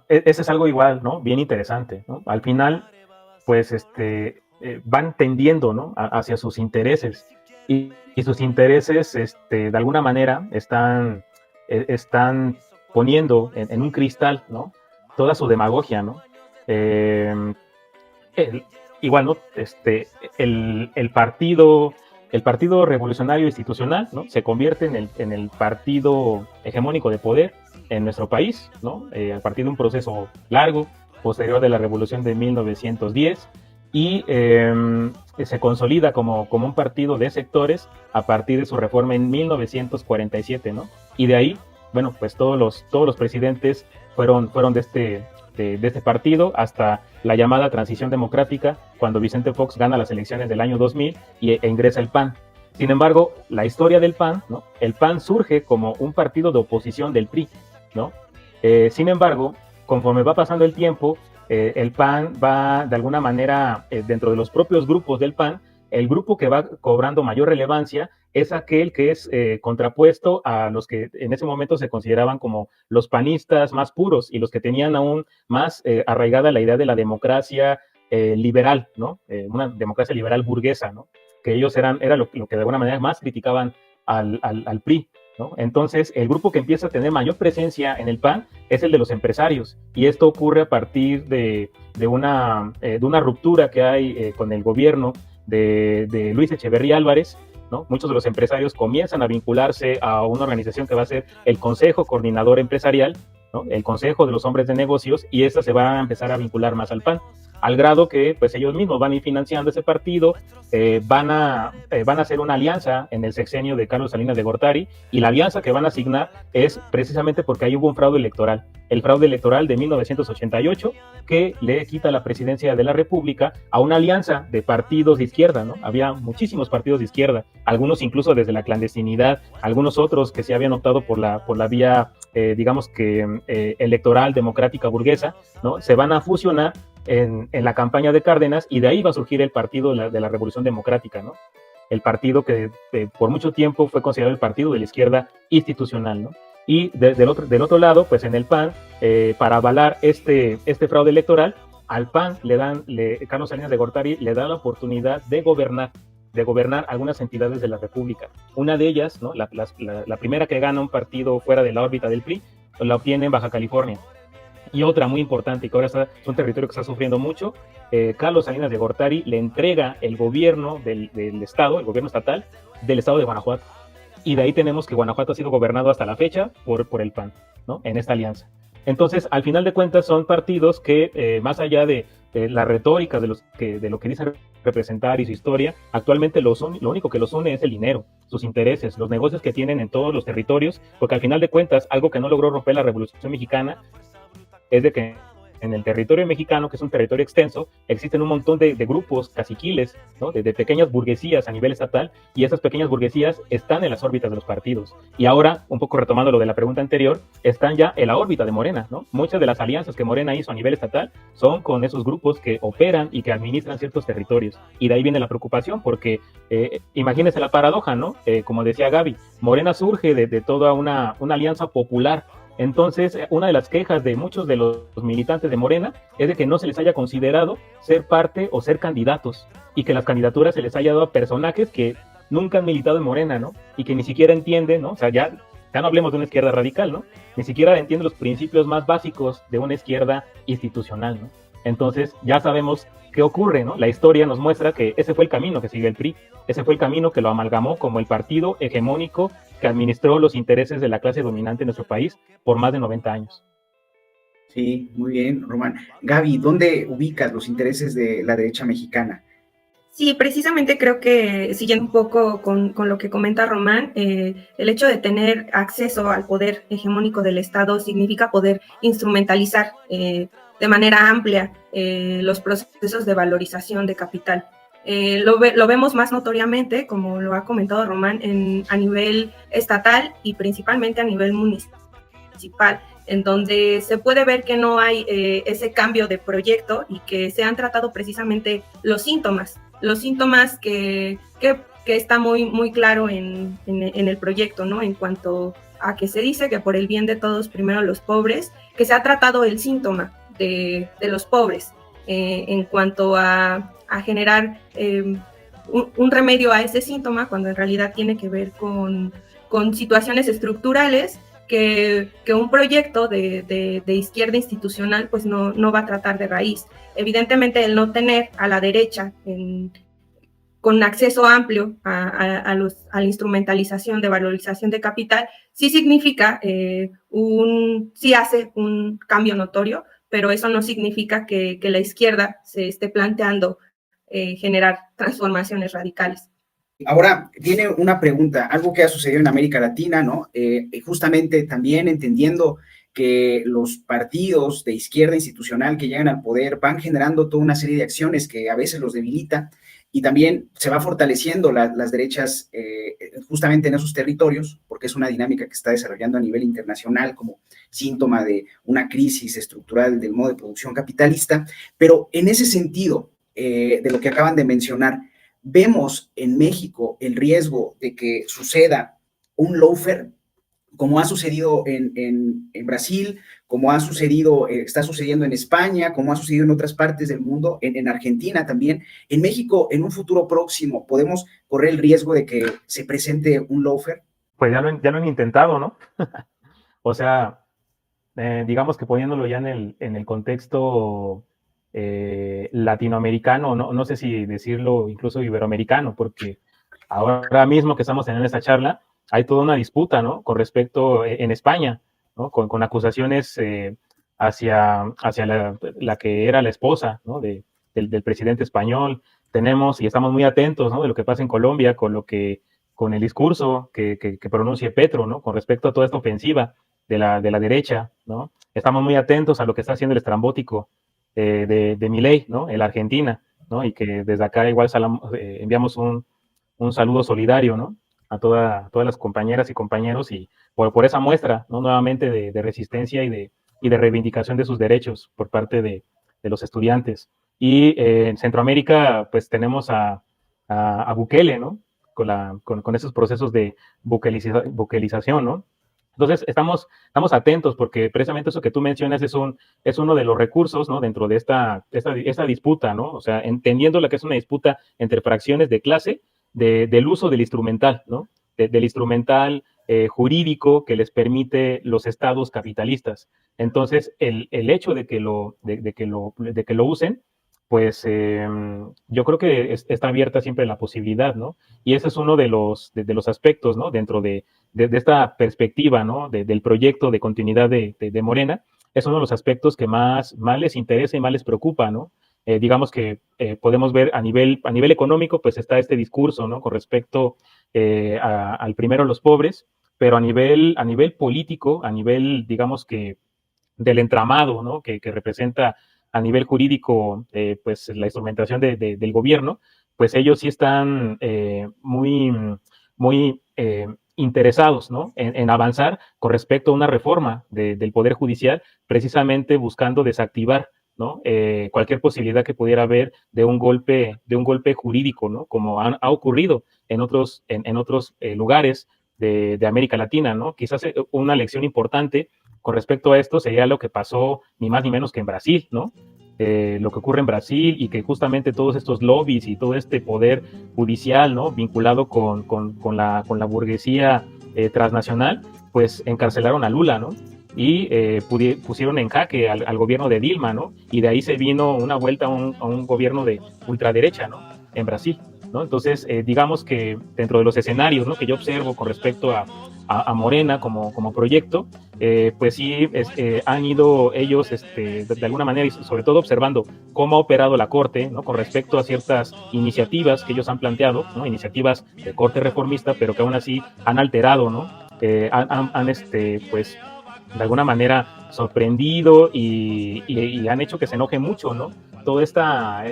Ese es algo igual, ¿no?, bien interesante, ¿no? Al final, pues, van tendiendo, ¿no?, hacia sus intereses, y sus intereses, de alguna manera, están poniendo en un cristal, ¿no?, toda su demagogia, ¿no? Igual, ¿no?, el partido revolucionario institucional, ¿no?, se convierte en el partido hegemónico de poder en nuestro país, ¿no?, a partir de un proceso largo, posterior de la revolución de 1910, y se consolida como un partido de sectores a partir de su reforma en 1947, ¿no? Y de ahí, bueno, pues todos los presidentes fueron de este partido hasta la llamada transición democrática, cuando Vicente Fox gana las elecciones del año 2000 e ingresa el PAN. Sin embargo, la historia del PAN, ¿no?, el PAN surge como un partido de oposición del PRI, ¿no? Sin embargo, conforme va pasando el tiempo, el PAN va de alguna manera, dentro de los propios grupos del PAN, el grupo que va cobrando mayor relevancia es aquel que es contrapuesto a los que en ese momento se consideraban como los panistas más puros y los que tenían aún más arraigada la idea de la democracia liberal, ¿no? Una democracia liberal burguesa, ¿no? Que ellos era lo que de alguna manera más criticaban al PRI, ¿no? Entonces, el grupo que empieza a tener mayor presencia en el PAN es el de los empresarios, y esto ocurre a partir de una ruptura que hay con el gobierno de Luis Echeverría Álvarez, ¿no? Muchos de los empresarios comienzan a vincularse a una organización que va a ser el Consejo Coordinador Empresarial, ¿no?, el Consejo de los Hombres de Negocios, y estas se van a empezar a vincular más al PAN, al grado que pues ellos mismos van a ir financiando ese partido, van a hacer una alianza en el sexenio de Carlos Salinas de Gortari, y la alianza que van a asignar es precisamente porque ahí hubo un fraude electoral, el fraude electoral de 1988, que le quita la presidencia de la República a una alianza de partidos de izquierda, ¿no? Había muchísimos partidos de izquierda, algunos incluso desde la clandestinidad, algunos otros que se habían optado por la vía, digamos que electoral, democrática, burguesa, ¿no? Se van a fusionar en la campaña de Cárdenas, y de ahí va a surgir el partido de la Revolución Democrática, ¿no? El partido que por mucho tiempo fue considerado el partido de la izquierda institucional, ¿no? Y del otro lado, pues en el PAN, para avalar este fraude electoral, al PAN Carlos Salinas de Gortari le da la oportunidad de gobernar algunas entidades de la República. Una de ellas, ¿no?, la primera que gana un partido fuera de la órbita del PRI, la obtiene en Baja California. Y otra muy importante, y que ahora es un territorio que está sufriendo mucho, Carlos Salinas de Gortari le entrega el gobierno del estado, el gobierno estatal, del estado de Guanajuato. Y de ahí tenemos que Guanajuato ha sido gobernado hasta la fecha por el PAN, ¿no? En esta alianza. Entonces, al final de cuentas, son partidos que, más allá de la retórica de lo que dicen representar y su historia, actualmente lo único que los une es el dinero, sus intereses, los negocios que tienen en todos los territorios, porque al final de cuentas, algo que no logró romper la Revolución Mexicana es de que en el territorio mexicano, que es un territorio extenso, existen un montón de grupos caciquiles, ¿no? de pequeñas burguesías a nivel estatal, y esas pequeñas burguesías están en las órbitas de los partidos. Y ahora, un poco retomando lo de la pregunta anterior, están ya en la órbita de Morena, ¿no? Muchas de las alianzas que Morena hizo a nivel estatal son con esos grupos que operan y que administran ciertos territorios. Y de ahí viene la preocupación, porque imagínense la paradoja, ¿no? Como decía Gaby, Morena surge de toda una alianza popular. Entonces, una de las quejas de muchos de los militantes de Morena es de que no se les haya considerado ser parte o ser candidatos, y que las candidaturas se les haya dado a personajes que nunca han militado en Morena, ¿no? Y que ni siquiera entienden, ¿no? O sea, ya no hablemos de una izquierda radical, ¿no? Ni siquiera entienden los principios más básicos de una izquierda institucional, ¿no? Entonces, ya sabemos qué ocurre, ¿no? La historia nos muestra que ese fue el camino que siguió el PRI, ese fue el camino que lo amalgamó como el partido hegemónico que administró los intereses de la clase dominante en nuestro país por más de 90 años. Sí, muy bien, Román. Gaby, ¿dónde ubicas los intereses de la derecha mexicana? Sí, precisamente creo que, siguiendo un poco con lo que comenta Román, el hecho de tener acceso al poder hegemónico del Estado significa poder instrumentalizar de manera amplia los procesos de valorización de capital. Lo vemos más notoriamente, como lo ha comentado Román, a nivel estatal y principalmente a nivel municipal, en donde se puede ver que no hay ese cambio de proyecto y que se han tratado precisamente los síntomas que está muy, muy claro en el proyecto, ¿no? En cuanto a que se dice que por el bien de todos, primero los pobres, que se ha tratado el síntoma de los pobres en cuanto a generar un remedio a ese síntoma, cuando en realidad tiene que ver con situaciones estructurales que un proyecto de izquierda institucional pues no va a tratar de raíz. Evidentemente, el no tener a la derecha con acceso amplio a la instrumentalización de valorización de capital sí significa sí hace un cambio notorio, pero eso no significa que la izquierda se esté planteando generar transformaciones radicales. Ahora, tiene una pregunta, algo que ha sucedido en América Latina, ¿no? Justamente también entendiendo que los partidos de izquierda institucional que llegan al poder van generando toda una serie de acciones que a veces los debilita, y también se va fortaleciendo las derechas justamente en esos territorios, porque es una dinámica que está desarrollando a nivel internacional como síntoma de una crisis estructural del modo de producción capitalista. Pero en ese sentido, de lo que acaban de mencionar, vemos en México el riesgo de que suceda un lawfare, como ha sucedido en Brasil, como está sucediendo en España, como ha sucedido en otras partes del mundo, en Argentina también. En México, en un futuro próximo, ¿podemos correr el riesgo de que se presente un lawfare? Pues ya lo han intentado, ¿no? O sea, digamos que poniéndolo ya en el contexto latinoamericano, no sé si decirlo incluso iberoamericano, porque ahora mismo que estamos teniendo esta charla, hay toda una disputa, ¿no? Con respecto en España, ¿no? Con acusaciones hacia la que era la esposa, ¿no? del presidente español. Tenemos y estamos muy atentos, ¿no? De lo que pasa en Colombia con el discurso que pronuncie Petro, ¿no? Con respecto a toda esta ofensiva de la derecha, ¿no? Estamos muy atentos a lo que está haciendo el estrambótico de Milei, ¿no? En la Argentina, ¿no? Y que desde acá igual enviamos un saludo solidario, ¿no? A todas las compañeras y compañeros, y por esa muestra, ¿no? Nuevamente de resistencia y de reivindicación de sus derechos por parte de los estudiantes. Y en Centroamérica, pues tenemos a Bukele, ¿no? Con esos procesos de buquelización, ¿no? Entonces, estamos atentos, porque precisamente eso que tú mencionas es uno de los recursos, ¿no? Dentro de esta disputa, ¿no? O sea, entendiendo la que es una disputa entre fracciones de clase, del uso del instrumental, ¿no? Del instrumental jurídico que les permite los estados capitalistas. Entonces, el hecho de que lo usen, pues yo creo que está abierta siempre la posibilidad, ¿no? Y ese es uno de los aspectos, ¿no? Dentro de esta perspectiva, ¿no? Del proyecto de continuidad de Morena, es uno de los aspectos que más les interesa y más les preocupa, ¿no? Digamos que podemos ver a nivel económico, pues está este discurso, ¿no? Con respecto al primero los pobres, pero a nivel político, a nivel, digamos que del entramado, ¿no? Que representa a nivel jurídico, pues la instrumentación del gobierno, pues ellos sí están muy interesados, ¿no? En avanzar con respecto a una reforma del Poder Judicial, precisamente buscando desactivar, ¿no? Cualquier posibilidad que pudiera haber de un golpe jurídico, ¿no? Como ha ocurrido en otros lugares de América Latina, ¿no? Quizás una lección importante con respecto a esto sería lo que pasó ni más ni menos que en Brasil, ¿no? Lo que ocurre en Brasil y que justamente todos estos lobbies y todo este poder judicial, ¿no? Vinculado con la burguesía transnacional, pues encarcelaron a Lula, ¿no? Y pusieron en jaque al gobierno de Dilma, ¿no? Y de ahí se vino una vuelta a un gobierno de ultraderecha, ¿no? En Brasil, ¿no? Entonces, digamos que dentro de los escenarios, ¿no? Que yo observo con respecto a Morena como proyecto, pues sí han ido ellos de alguna manera, y sobre todo observando cómo ha operado la Corte, ¿no? Con respecto a ciertas iniciativas que ellos han planteado, ¿no? Iniciativas de corte reformista, pero que aún así han alterado, ¿no? Pues de alguna manera sorprendido y han hecho que se enoje mucho, ¿no? Toda esta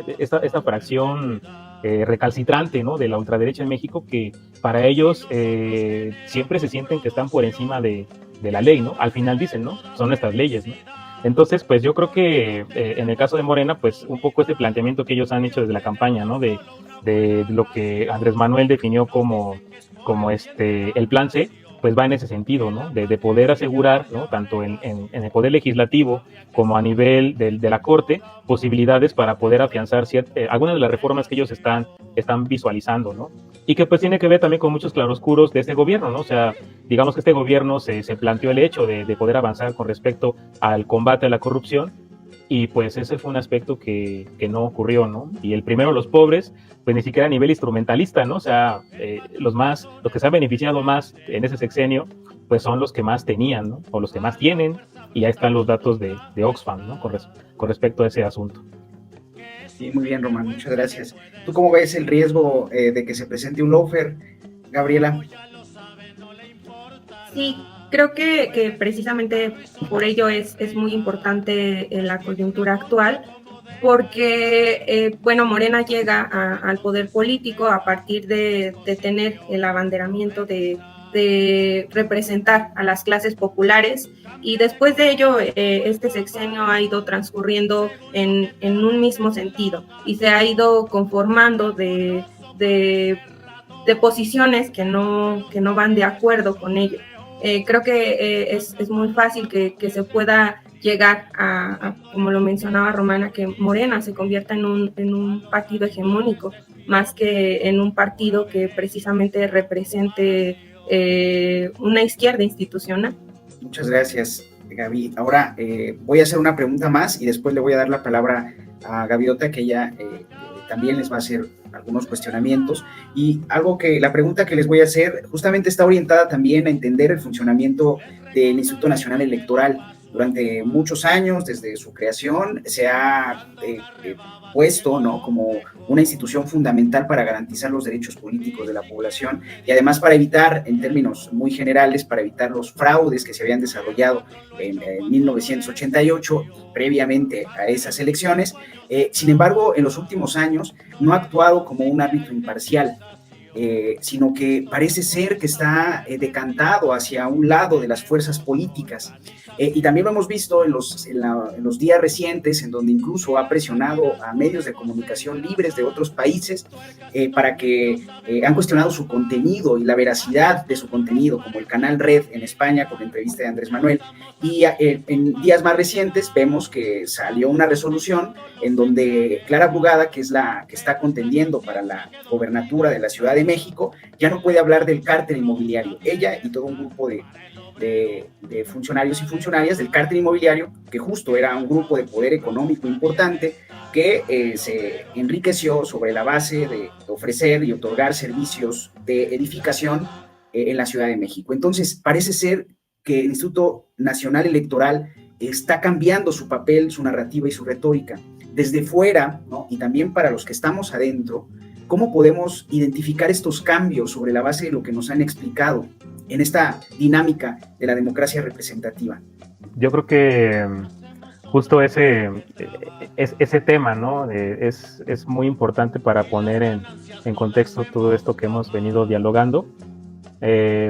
fracción recalcitrante, ¿no? De la ultraderecha en México, que para ellos siempre se sienten que están por encima de la ley, ¿no? Al final dicen, ¿no? Son nuestras leyes, ¿no? Entonces, pues yo creo que en el caso de Morena, pues un poco este planteamiento que ellos han hecho desde la campaña, ¿no? De lo que Andrés Manuel definió como el plan C, pues va en ese sentido, ¿no? De poder asegurar, ¿no? Tanto en el poder legislativo como a nivel de la Corte, posibilidades para poder afianzar algunas de las reformas que ellos están visualizando, ¿no? Y que pues tiene que ver también con muchos claroscuros de este gobierno, ¿no? O sea, digamos que este gobierno se planteó el hecho de poder avanzar con respecto al combate a la corrupción, y pues ese fue un aspecto que no ocurrió, ¿no? Y el primero, los pobres, pues ni siquiera a nivel instrumentalista, ¿no? O sea, los que se han beneficiado más en ese sexenio, pues son los que más tenían, ¿no? O los que más tienen, y ahí están los datos de Oxfam, ¿no? Con respecto a ese asunto. Sí, muy bien, Román, muchas gracias. ¿Tú cómo ves el riesgo de que se presente un lawfare, Gabriela? Sí, creo que precisamente por ello es muy importante la coyuntura actual, porque, bueno, Morena llega al poder político a partir de tener el abanderamiento de representar a las clases populares, y después de ello este sexenio ha ido transcurriendo en un mismo sentido y se ha ido conformando de posiciones que no van de acuerdo con ello. Creo que es muy fácil que se pueda llegar a, como lo mencionaba Romana, que Morena se convierta en un partido hegemónico, más que en un partido que precisamente represente una izquierda institucional. Muchas gracias, Gaby. Ahora voy a hacer una pregunta más y después le voy a dar la palabra a Gaviota, que ella también les va a hacer algunos cuestionamientos, y la pregunta que les voy a hacer justamente está orientada también a entender el funcionamiento del Instituto Nacional Electoral. Durante muchos años, desde su creación, se ha puesto, ¿no?, como una institución fundamental para garantizar los derechos políticos de la población, y además para evitar, en términos muy generales, para evitar los fraudes que se habían desarrollado en 1988 y previamente a esas elecciones. Sin embargo, en los últimos años no ha actuado como un árbitro imparcial, sino que parece ser que está decantado hacia un lado de las fuerzas políticas. Y también lo hemos visto en los días recientes, en donde incluso ha presionado a medios de comunicación libres de otros países para que han cuestionado su contenido y la veracidad de su contenido, como el canal Red en España con la entrevista de Andrés Manuel. Y en días más recientes vemos que salió una resolución en donde Clara Brugada, que es la que está contendiendo para la gobernatura de la Ciudad de de México, ya no puede hablar del cártel inmobiliario. Ella y todo un grupo de funcionarios y funcionarias del cártel inmobiliario, que justo era un grupo de poder económico importante, que se enriqueció sobre la base de ofrecer y otorgar servicios de edificación en la Ciudad de México. Entonces, parece ser que el Instituto Nacional Electoral está cambiando su papel, su narrativa y su retórica. Desde fuera, ¿no? Y también para los que estamos adentro, ¿cómo podemos identificar estos cambios sobre la base de lo que nos han explicado en esta dinámica de la democracia representativa? Yo creo que justo ese tema, ¿no? Es muy importante para poner en contexto todo esto que hemos venido dialogando.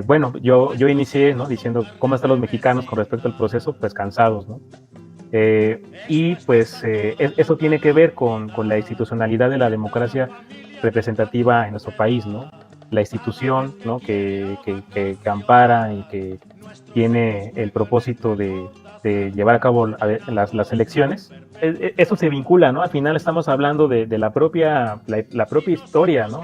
Bueno, yo inicié, ¿no? Diciendo cómo están los mexicanos con respecto al proceso, pues cansados, ¿no? Y pues eso tiene que ver con la institucionalidad de la democracia representativa en nuestro país, ¿no? La institución, ¿no? que ampara y que tiene el propósito de llevar a cabo las elecciones. Eso se vincula, ¿no? Al final estamos hablando de la propia historia, ¿no?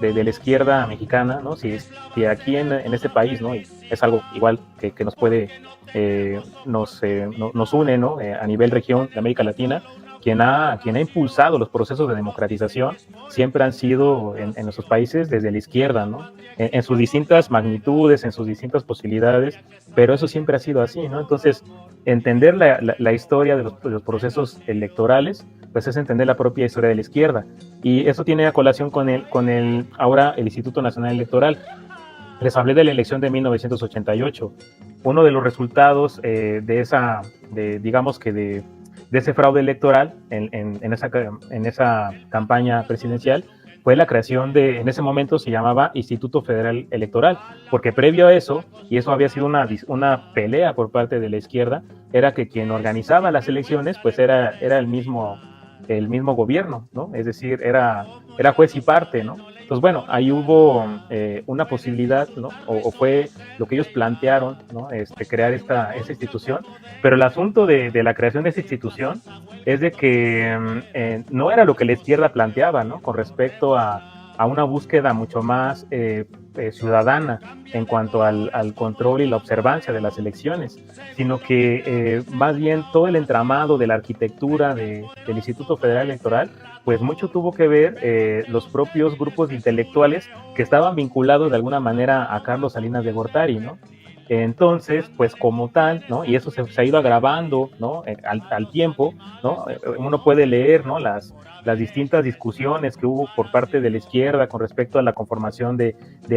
de la izquierda mexicana, ¿no? Si aquí en este país, ¿no? Y es algo igual que nos puede, nos une, ¿no? A nivel región de América Latina, quien ha impulsado los procesos de democratización siempre han sido en nuestros países desde la izquierda, ¿no? En sus distintas magnitudes, en sus distintas posibilidades, pero eso siempre ha sido así, ¿no? Entonces, entender la historia de los procesos electorales, pues es entender la propia historia de la izquierda. Y eso tiene a colación con ahora el Instituto Nacional Electoral. Les hablé de la elección de 1988. Uno de los resultados de ese fraude electoral en esa campaña presidencial fue la creación en ese momento se llamaba Instituto Federal Electoral, porque previo a eso, y eso había sido una pelea por parte de la izquierda, era que quien organizaba las elecciones pues era el mismo gobierno, ¿no? Es decir, era juez y parte, ¿no? Entonces, bueno, ahí hubo una posibilidad, ¿no? O fue lo que ellos plantearon, ¿no? Crear esa institución, pero el asunto de la creación de esa institución es de que no era lo que la izquierda planteaba, ¿no? Con respecto a una búsqueda mucho más ciudadana en cuanto al control y la observancia de las elecciones, sino que más bien todo el entramado de la arquitectura del Instituto Federal Electoral, pues mucho tuvo que ver los propios grupos intelectuales que estaban vinculados de alguna manera a Carlos Salinas de Gortari, ¿no? Entonces, pues como tal, ¿no? Y eso se ha ido agravando, ¿no? Al tiempo, ¿no? Uno puede leer, ¿no? Las distintas discusiones que hubo por parte de la izquierda con respecto a la conformación del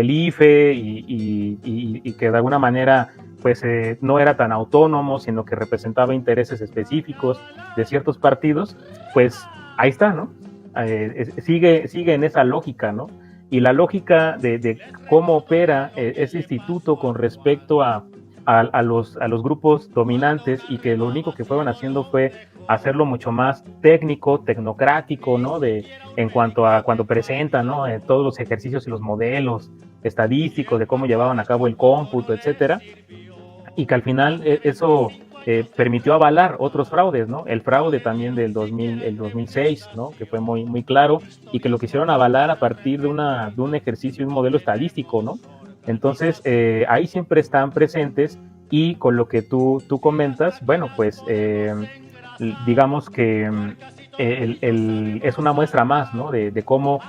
IFE y que de alguna manera pues no era tan autónomo, sino que representaba intereses específicos de ciertos partidos, pues ahí está, ¿no? Sigue en esa lógica, ¿no? Y la lógica de cómo opera ese instituto con respecto a los grupos dominantes, y que lo único que fueron haciendo fue hacerlo mucho más técnico, tecnocrático, ¿no? En cuanto a cuando presentan, ¿no? Todos los ejercicios y los modelos estadísticos de cómo llevaban a cabo el cómputo, etcétera, y que al final eso permitió avalar otros fraudes, ¿no? El fraude también el 2006, ¿no? Que fue muy, muy claro, y que lo quisieron avalar a partir de un ejercicio y un modelo estadístico, ¿no? Entonces, ahí siempre están presentes, y con lo que tú comentas, bueno, pues digamos que es una muestra más, ¿no? De cómo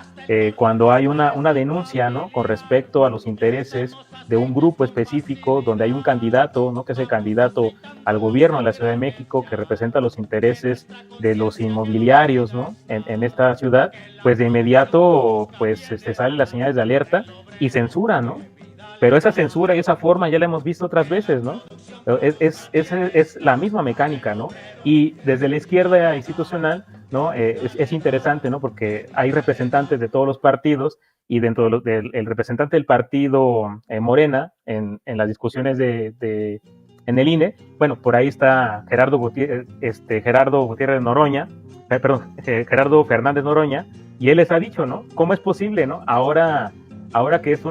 cuando hay una denuncia, ¿no? Con respecto a los intereses de un grupo específico, donde hay un candidato, ¿no? Que es el candidato al gobierno de la Ciudad de México, que representa los intereses de los inmobiliarios, ¿no? En esta ciudad, pues de inmediato pues se salen las señales de alerta y censura, ¿no? Pero esa censura y esa forma ya la hemos visto otras veces, ¿no? Es la misma mecánica, ¿no? Y desde la izquierda institucional, ¿no? Es interesante, ¿no? Porque hay representantes de todos los partidos, y dentro del representante del partido Morena, en las discusiones en el INE, bueno, por ahí está Gerardo Fernández Noroña, y él les ha dicho, ¿no? ¿Cómo es posible, ¿no? Ahora que es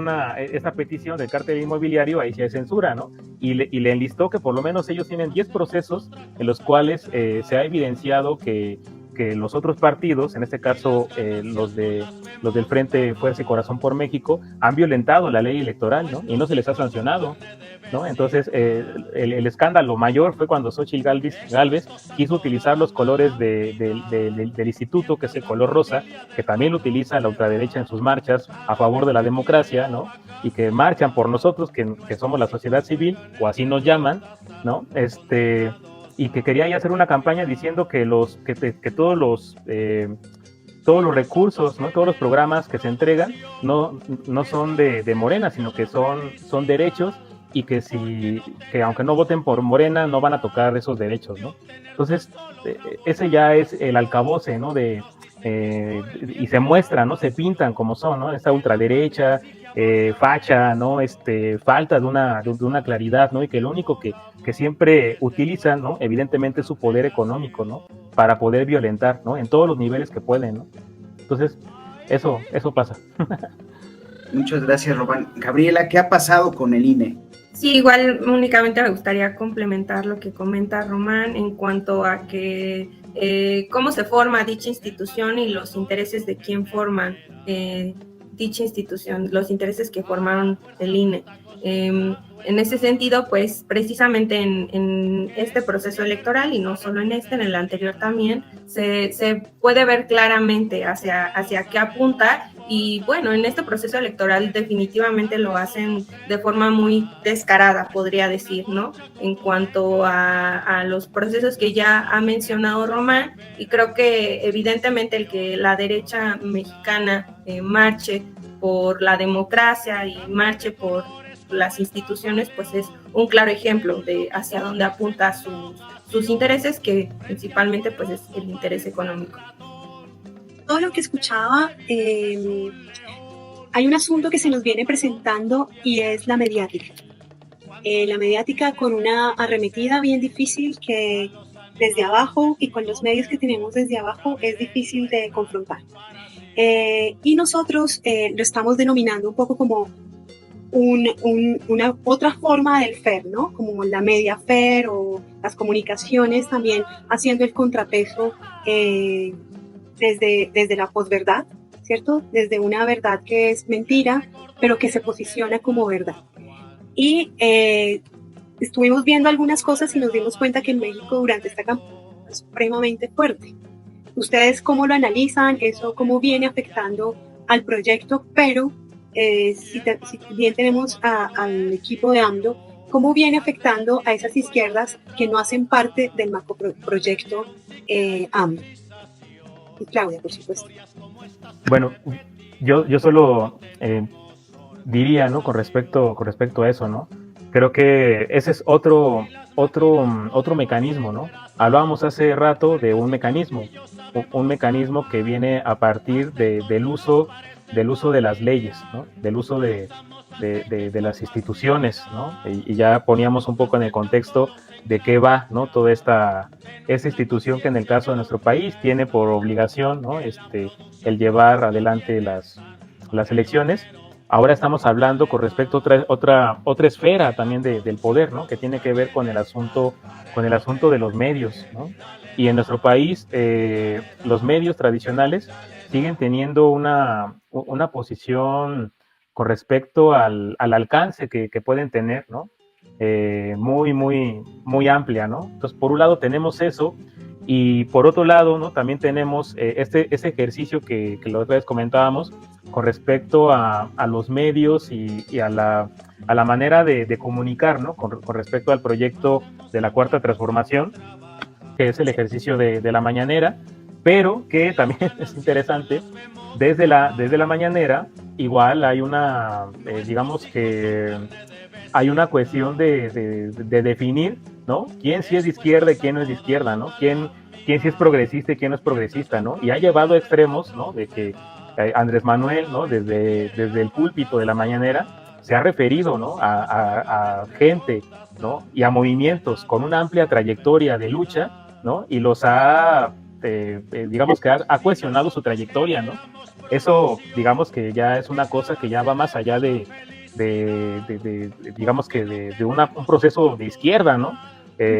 esta petición del cártel inmobiliario, ahí sí hay censura, ¿no? Y le enlistó que por lo menos ellos tienen 10 procesos en los cuales se ha evidenciado que que los otros partidos, en este caso los del Frente Fuerza y Corazón por México, han violentado la ley electoral, ¿no? Y no se les ha sancionado, ¿no? Entonces, el escándalo mayor fue cuando Xóchitl Gálvez quiso utilizar los colores del instituto, que es el color rosa, que también lo utiliza la ultraderecha en sus marchas a favor de la democracia, ¿no? Y que marchan por nosotros, que somos la sociedad civil, o así nos llaman, ¿no? Y que quería ya hacer una campaña diciendo que todos los recursos, ¿no? Todos los programas que se entregan no son de Morena, sino que son derechos, y que aunque no voten por Morena no van a tocar esos derechos, ¿no? Entonces, ese ya es el alcabose, ¿no? Y se muestra, ¿no? Se pintan como son, ¿no? Esta ultraderecha, facha, ¿no? Falta de una claridad, ¿no? Y que lo único que siempre utilizan, ¿no? Evidentemente es su poder económico, ¿no? Para poder violentar, ¿no? En todos los niveles que pueden, ¿no? Entonces, eso pasa. Muchas gracias, Román. Gabriela, ¿qué ha pasado con el INE? Sí, igual únicamente me gustaría complementar lo que comenta Román en cuanto a que cómo se forma dicha institución y los intereses de quién forman dicha institución, los intereses que formaron el INE. En ese sentido, pues precisamente en este proceso electoral, y no solo en el anterior también, se puede ver claramente hacia qué apunta. Y bueno, en este proceso electoral definitivamente lo hacen de forma muy descarada, podría decir, ¿no? En cuanto a los procesos que ya ha mencionado Román, y creo que evidentemente el que la derecha mexicana marche por la democracia y marche por las instituciones, pues es un claro ejemplo de hacia dónde apunta sus intereses, que principalmente pues es el interés económico. Todo lo que escuchaba, hay un asunto que se nos viene presentando y es la mediática. La mediática con una arremetida bien difícil que desde abajo y con los medios que tenemos desde abajo es difícil de confrontar. Y nosotros lo estamos denominando un poco como una otra forma del FER, ¿no? Como la media FER o las comunicaciones también haciendo el contrapeso desde la posverdad, ¿cierto? Desde una verdad que es mentira, pero que se posiciona como verdad. Y estuvimos viendo algunas cosas y nos dimos cuenta que en México durante esta campaña es supremamente fuerte. ¿Ustedes cómo lo analizan? ¿Eso cómo viene afectando al proyecto? Pero si bien tenemos al equipo de AMLO, ¿cómo viene afectando a esas izquierdas que no hacen parte del macroproyecto AMLO? Y Claudia, por supuesto. Bueno, yo solo diría, ¿no? Con respecto a eso, ¿no? Creo que ese es otro mecanismo, ¿no? Hablábamos hace rato de un mecanismo que viene a partir del uso de las leyes, ¿no? Del uso de las instituciones, ¿no? Y ya poníamos un poco en el contexto de qué va, ¿no? Toda esa institución que en el caso de nuestro país tiene por obligación, ¿no? El llevar adelante las elecciones. Ahora estamos hablando con respecto a otra esfera también del poder, ¿no? Que tiene que ver con el asunto de los medios, ¿no? Y en nuestro país los medios tradicionales siguen teniendo una posición con respecto al alcance que pueden tener, ¿no? Muy, muy, muy amplia, ¿no? Entonces, por un lado tenemos eso, y por otro lado, ¿no? También tenemos ese ejercicio que la otra vez comentábamos con respecto a los medios y a la manera de comunicar, ¿no? Con respecto al proyecto de la Cuarta Transformación, que es el ejercicio de la mañanera, pero que también es interesante, desde la mañanera igual hay digamos que hay una cuestión de definir, ¿no? Quién sí es de izquierda y quién no es de izquierda, ¿no? Quién sí es progresista y quién no es progresista, ¿no? Y ha llevado a extremos, ¿no? De que Andrés Manuel, ¿no? Desde el púlpito de la mañanera se ha referido, ¿no? A gente, ¿no? Y a movimientos con una amplia trayectoria de lucha, ¿no? Y los digamos que ha cuestionado su trayectoria, ¿no? Eso, digamos que ya es una cosa que ya va más allá digamos que de un proceso de izquierda, ¿no?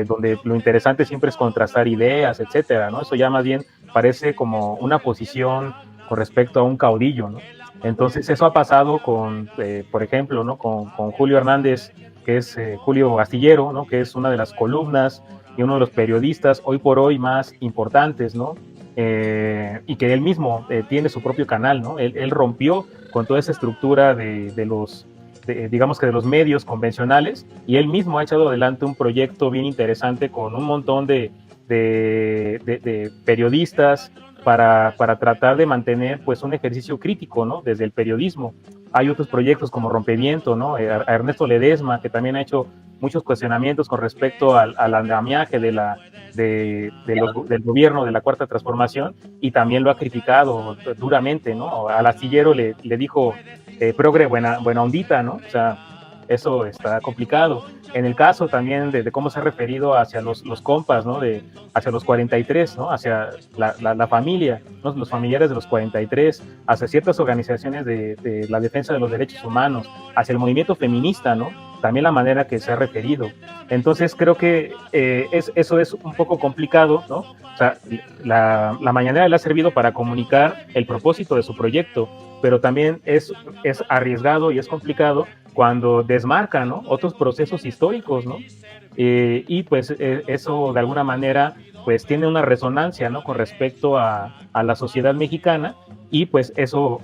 Donde lo interesante siempre es contrastar ideas, etcétera, ¿no? Eso ya más bien parece como una posición con respecto a un caudillo, ¿no? Entonces eso ha pasado con, por ejemplo, ¿no? con Julio Hernández, que es Julio Astillero, ¿no? Que es una de las columnas y uno de los periodistas hoy por hoy más importantes, ¿no? Y que él mismo tiene su propio canal, ¿no? Él rompió con toda esa estructura de los, digamos que de los medios convencionales, y él mismo ha echado adelante un proyecto bien interesante con un montón de periodistas para tratar de mantener pues un ejercicio crítico, ¿no? Desde el periodismo. Hay otros proyectos como Rompeviento, ¿no? A Ernesto Ledesma, que también ha hecho muchos cuestionamientos con respecto al andamiaje del gobierno de la Cuarta Transformación, y también lo ha criticado duramente, ¿no? Al Astillero le dijo progre buena ondita, ¿no? O sea, eso está complicado. En el caso también de cómo se ha referido hacia los compas, ¿no? Hacia los 43, ¿no? Hacia la familia, ¿no? Los familiares de los 43, hacia ciertas organizaciones de la defensa de los derechos humanos, hacia el movimiento feminista, ¿no? También la manera que se ha referido. Entonces creo que eso es un poco complicado, ¿no? O sea, la mañanera le ha servido para comunicar el propósito de su proyecto, pero también es arriesgado y es complicado cuando desmarca, ¿no? Otros procesos históricos, ¿no? Y pues eso de alguna manera pues tiene una resonancia, ¿no? Con respecto a la sociedad mexicana, y pues eso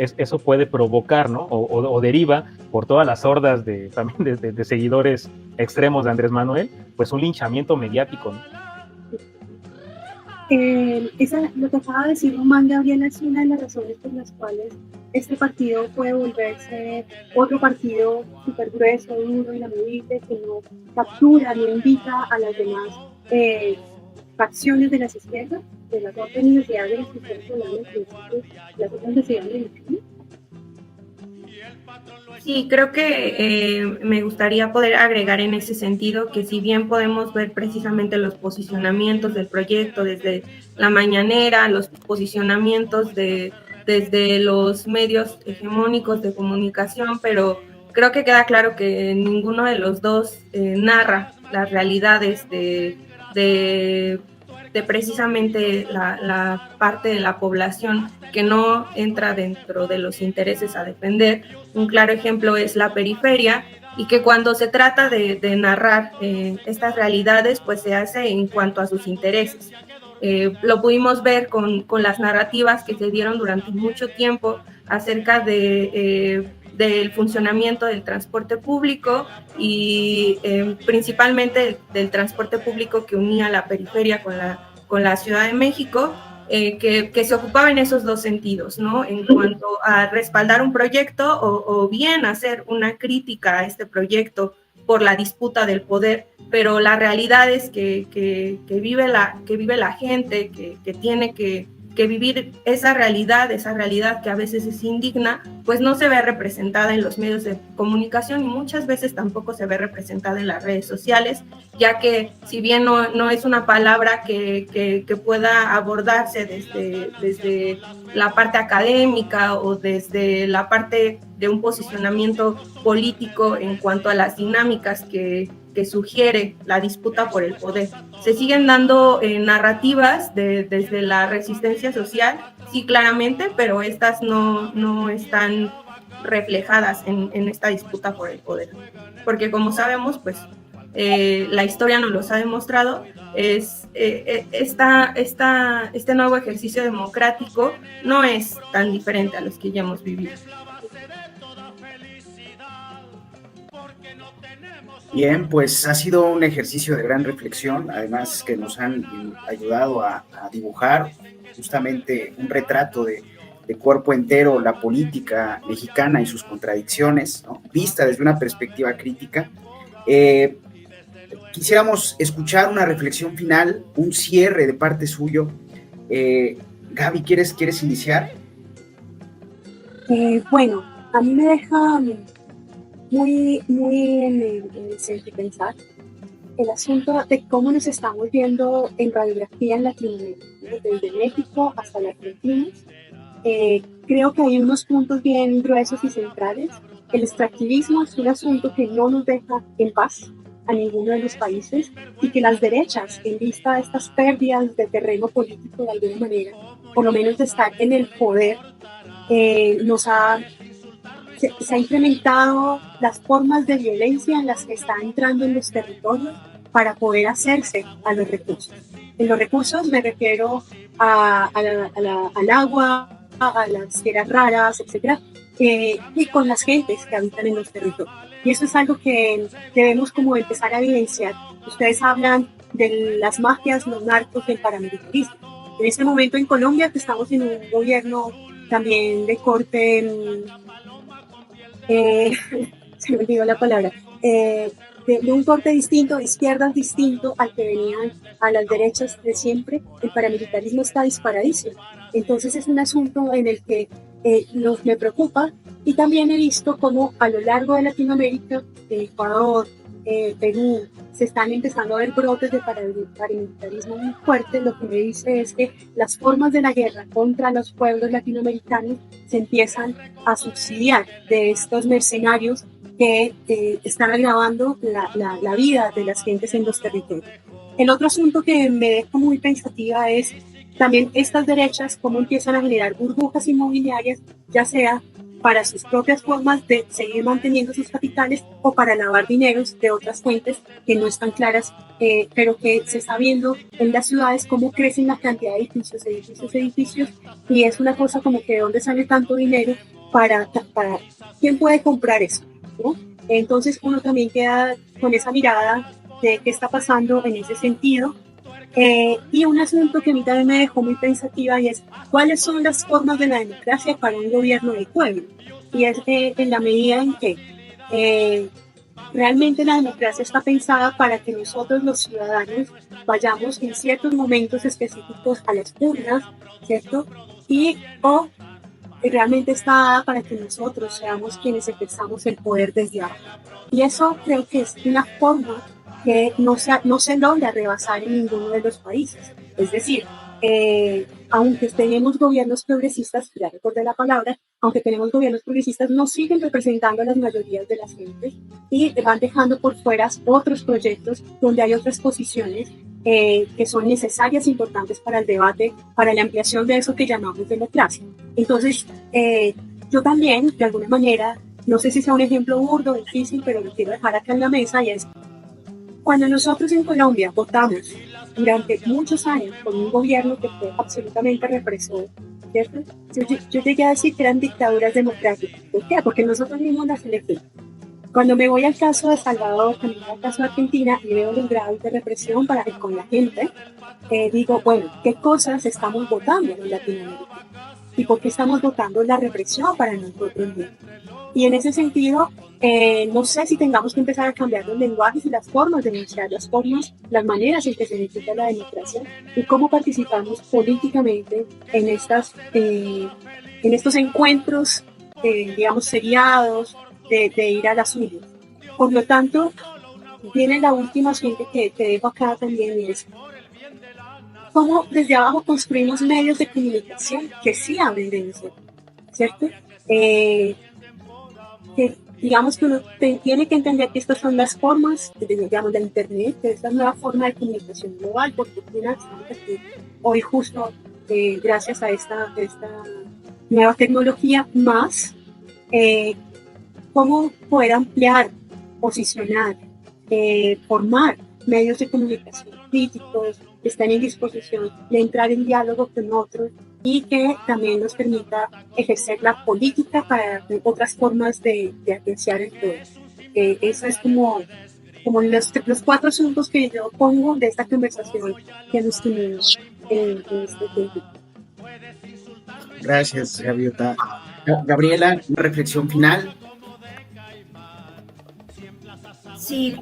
puede provocar, ¿no? O deriva por todas las hordas también de seguidores extremos de Andrés Manuel, pues un linchamiento mediático, ¿no? Lo que acaba de decir Román Gabriela es una de las razones por las cuales este partido puede volverse otro partido súper grueso, duro, inamovible, que no captura ni invita a las demás facciones de las izquierdas, de las otras universidades de las izquierdas, las otras universidades de México. Sí, creo que me gustaría poder agregar en ese sentido que si bien podemos ver precisamente los posicionamientos del proyecto desde la mañanera, los posicionamientos desde los medios hegemónicos de comunicación, pero creo que queda claro que ninguno de los dos narra las realidades de precisamente la parte de la población que no entra dentro de los intereses a defender. Un claro ejemplo es la periferia, y que cuando se trata de narrar estas realidades, pues se hace en cuanto a sus intereses. Lo pudimos ver con las narrativas que se dieron durante mucho tiempo acerca del funcionamiento del transporte público y principalmente del transporte público que unía la periferia con la Ciudad de México, que se ocupaba en esos dos sentidos, ¿no? En cuanto a respaldar un proyecto o bien hacer una crítica a este proyecto por la disputa del poder, pero la realidad es que vive la gente, que tiene que vivir esa realidad que a veces es indigna, pues no se ve representada en los medios de comunicación y muchas veces tampoco se ve representada en las redes sociales, ya que si bien no es una palabra que pueda abordarse desde la parte académica o desde la parte de un posicionamiento político en cuanto a las dinámicas que sugiere la disputa por el poder. Se siguen dando narrativas desde la resistencia social, sí, claramente, pero estas no están reflejadas en esta disputa por el poder. Porque como sabemos, pues la historia nos los ha demostrado, este nuevo ejercicio democrático no es tan diferente a los que ya hemos vivido. Bien, pues ha sido un ejercicio de gran reflexión, además que nos han ayudado a dibujar justamente un retrato de cuerpo entero la política mexicana y sus contradicciones, ¿no? Vista desde una perspectiva crítica. Quisiéramos escuchar una reflexión final, un cierre de parte suyo. Gaby, ¿quieres iniciar? Bueno, a mí me deja muy en el centro de pensar el asunto de cómo nos estamos viendo en radiografía en Latinoamérica, desde México hasta la Argentina. Creo que hay unos puntos bien gruesos y centrales. El extractivismo es un asunto que no nos deja en paz. a ninguno de los países, y que las derechas, en vista de estas pérdidas de terreno político de alguna manera, por lo menos de estar en el poder, se ha incrementado las formas de violencia en las que está entrando en los territorios para poder hacerse a los recursos. En los recursos me refiero al agua, a las tierras raras, etcétera, y con las gentes que habitan en los territorios. Y eso es algo que debemos como empezar a evidenciar. Ustedes hablan de las mafias, los narcos, del paramilitarismo. En este momento en Colombia, que estamos en un gobierno también de corte, se me olvidó la palabra, de un corte distinto, de izquierdas distinto al que venían a las derechas de siempre. El paramilitarismo está disparadísimo. Entonces es un asunto en el que me preocupa, y también he visto cómo a lo largo de Latinoamérica, Ecuador, Perú, se están empezando a ver brotes de paramilitarismo muy fuerte. Lo que me dice es que las formas de la guerra contra los pueblos latinoamericanos se empiezan a subsidiar de estos mercenarios que están agravando la vida de las gentes en los territorios. El otro asunto que me deja muy pensativa es también estas derechas, cómo empiezan a generar burbujas inmobiliarias, ya sea para sus propias formas de seguir manteniendo sus capitales o para lavar dineros de otras fuentes que no están claras, pero que se está viendo en las ciudades cómo crecen la cantidad de edificios, y es una cosa como que de dónde sale tanto dinero para quién puede comprar eso, ¿no? Entonces uno también queda con esa mirada de qué está pasando en ese sentido. Y un asunto que a mí también me dejó muy pensativa, y es cuáles son las formas de la democracia para un gobierno del pueblo. Y es en la medida en que realmente la democracia está pensada para que nosotros los ciudadanos vayamos en ciertos momentos específicos a las urnas, ¿cierto? O realmente está dada para que nosotros seamos quienes ejerzamos el poder desde abajo. Y eso creo que es una forma que no se logra rebasar en ninguno de los países. Es decir, aunque tenemos gobiernos progresistas, ya recordé la palabra, aunque tenemos gobiernos progresistas, no siguen representando a las mayorías de las gentes y van dejando por fuera otros proyectos donde hay otras posiciones que son necesarias, importantes para el debate, para la ampliación de eso que llamamos democracia. Entonces, yo también, de alguna manera, no sé si sea un ejemplo burdo, difícil, pero lo quiero dejar acá en la mesa, y es cuando nosotros en Colombia votamos durante muchos años por un gobierno que fue absolutamente represor, ¿cierto? Yo llegué a decir que eran dictaduras democráticas. ¿Por qué? Porque nosotros mismos las elegimos. Cuando me voy al caso de Salvador, cuando me voy al caso de Argentina y veo los grados de represión con la gente, digo, bueno, ¿qué cosas estamos votando en Latinoamérica? ¿Y por qué estamos votando la represión para nosotros mismos? Y en ese sentido, no sé si tengamos que empezar a cambiar los lenguajes y las formas de enunciar, las maneras en que se ejecuta la democracia y cómo participamos políticamente en estos encuentros, digamos, seriados de ir a las urnas. Por lo tanto, viene la última asunto que te dejo acá también, y es cómo desde abajo construimos medios de comunicación que sí hablen de nosotros, ¿cierto? Que digamos que uno tiene que entender que estas son las formas, digamos, de Internet, de esta nueva forma de comunicación global, porque estamos aquí hoy justo gracias a esta nueva tecnología, más cómo poder ampliar, posicionar, formar medios de comunicación críticos que estén en disposición de entrar en diálogo con otros y que también nos permita ejercer la política para otras formas de apreciar el poder. Eso es como los 4 asuntos que yo pongo de esta conversación que nos tenemos en este tiempo. Gracias, Gaviota. Gabriela, una reflexión final. Sí,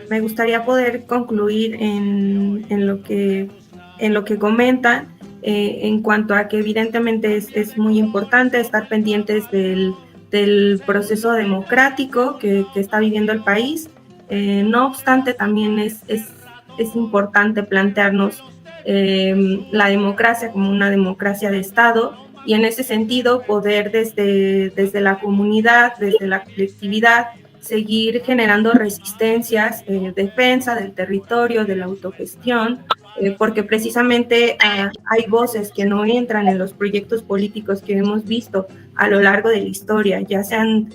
me gustaría poder concluir en lo que comentan, en cuanto a que evidentemente es muy importante estar pendientes del proceso democrático que está viviendo el país. No obstante, también es importante plantearnos la democracia como una democracia de Estado, y en ese sentido poder desde la comunidad, desde la colectividad, seguir generando resistencias, defensa del territorio, de la autogestión, porque precisamente hay voces que no entran en los proyectos políticos que hemos visto a lo largo de la historia, ya sean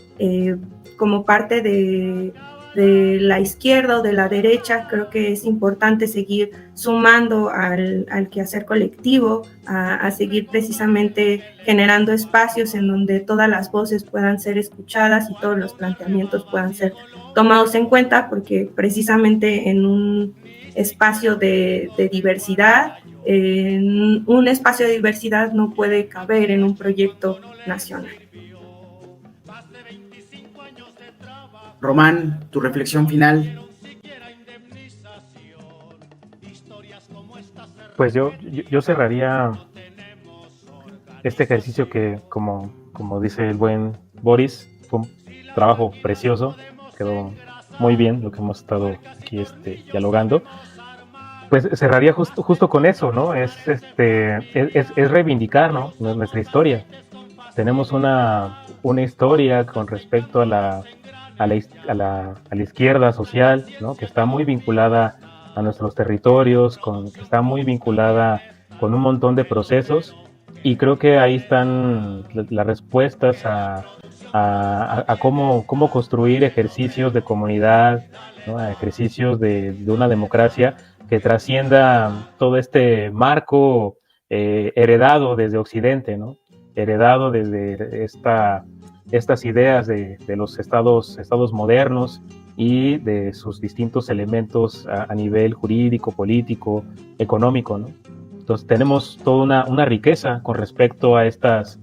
como parte de la izquierda o de la derecha. Creo que es importante seguir sumando al quehacer colectivo, a seguir precisamente generando espacios en donde todas las voces puedan ser escuchadas y todos los planteamientos puedan ser tomados en cuenta, porque precisamente en un espacio de diversidad, un espacio de diversidad no puede caber en un proyecto nacional. Román, tu reflexión final. Pues yo cerraría este ejercicio que, como dice el buen Boris, fue un trabajo precioso, quedó muy bien lo que hemos estado aquí dialogando. Pues cerraría justo con eso, ¿no? Es reivindicar, ¿no?, nuestra historia. Tenemos una historia con respecto a la izquierda social, ¿no?, que está muy vinculada a nuestros territorios, que está muy vinculada con un montón de procesos, y creo que ahí están las respuestas a cómo construir ejercicios de comunidad, ¿no?, ejercicios de una democracia que trascienda todo este marco heredado desde Occidente, ¿no?, heredado desde estas ideas de los estados modernos y de sus distintos elementos a nivel jurídico, político, económico, ¿no? Entonces tenemos toda una riqueza con respecto a estas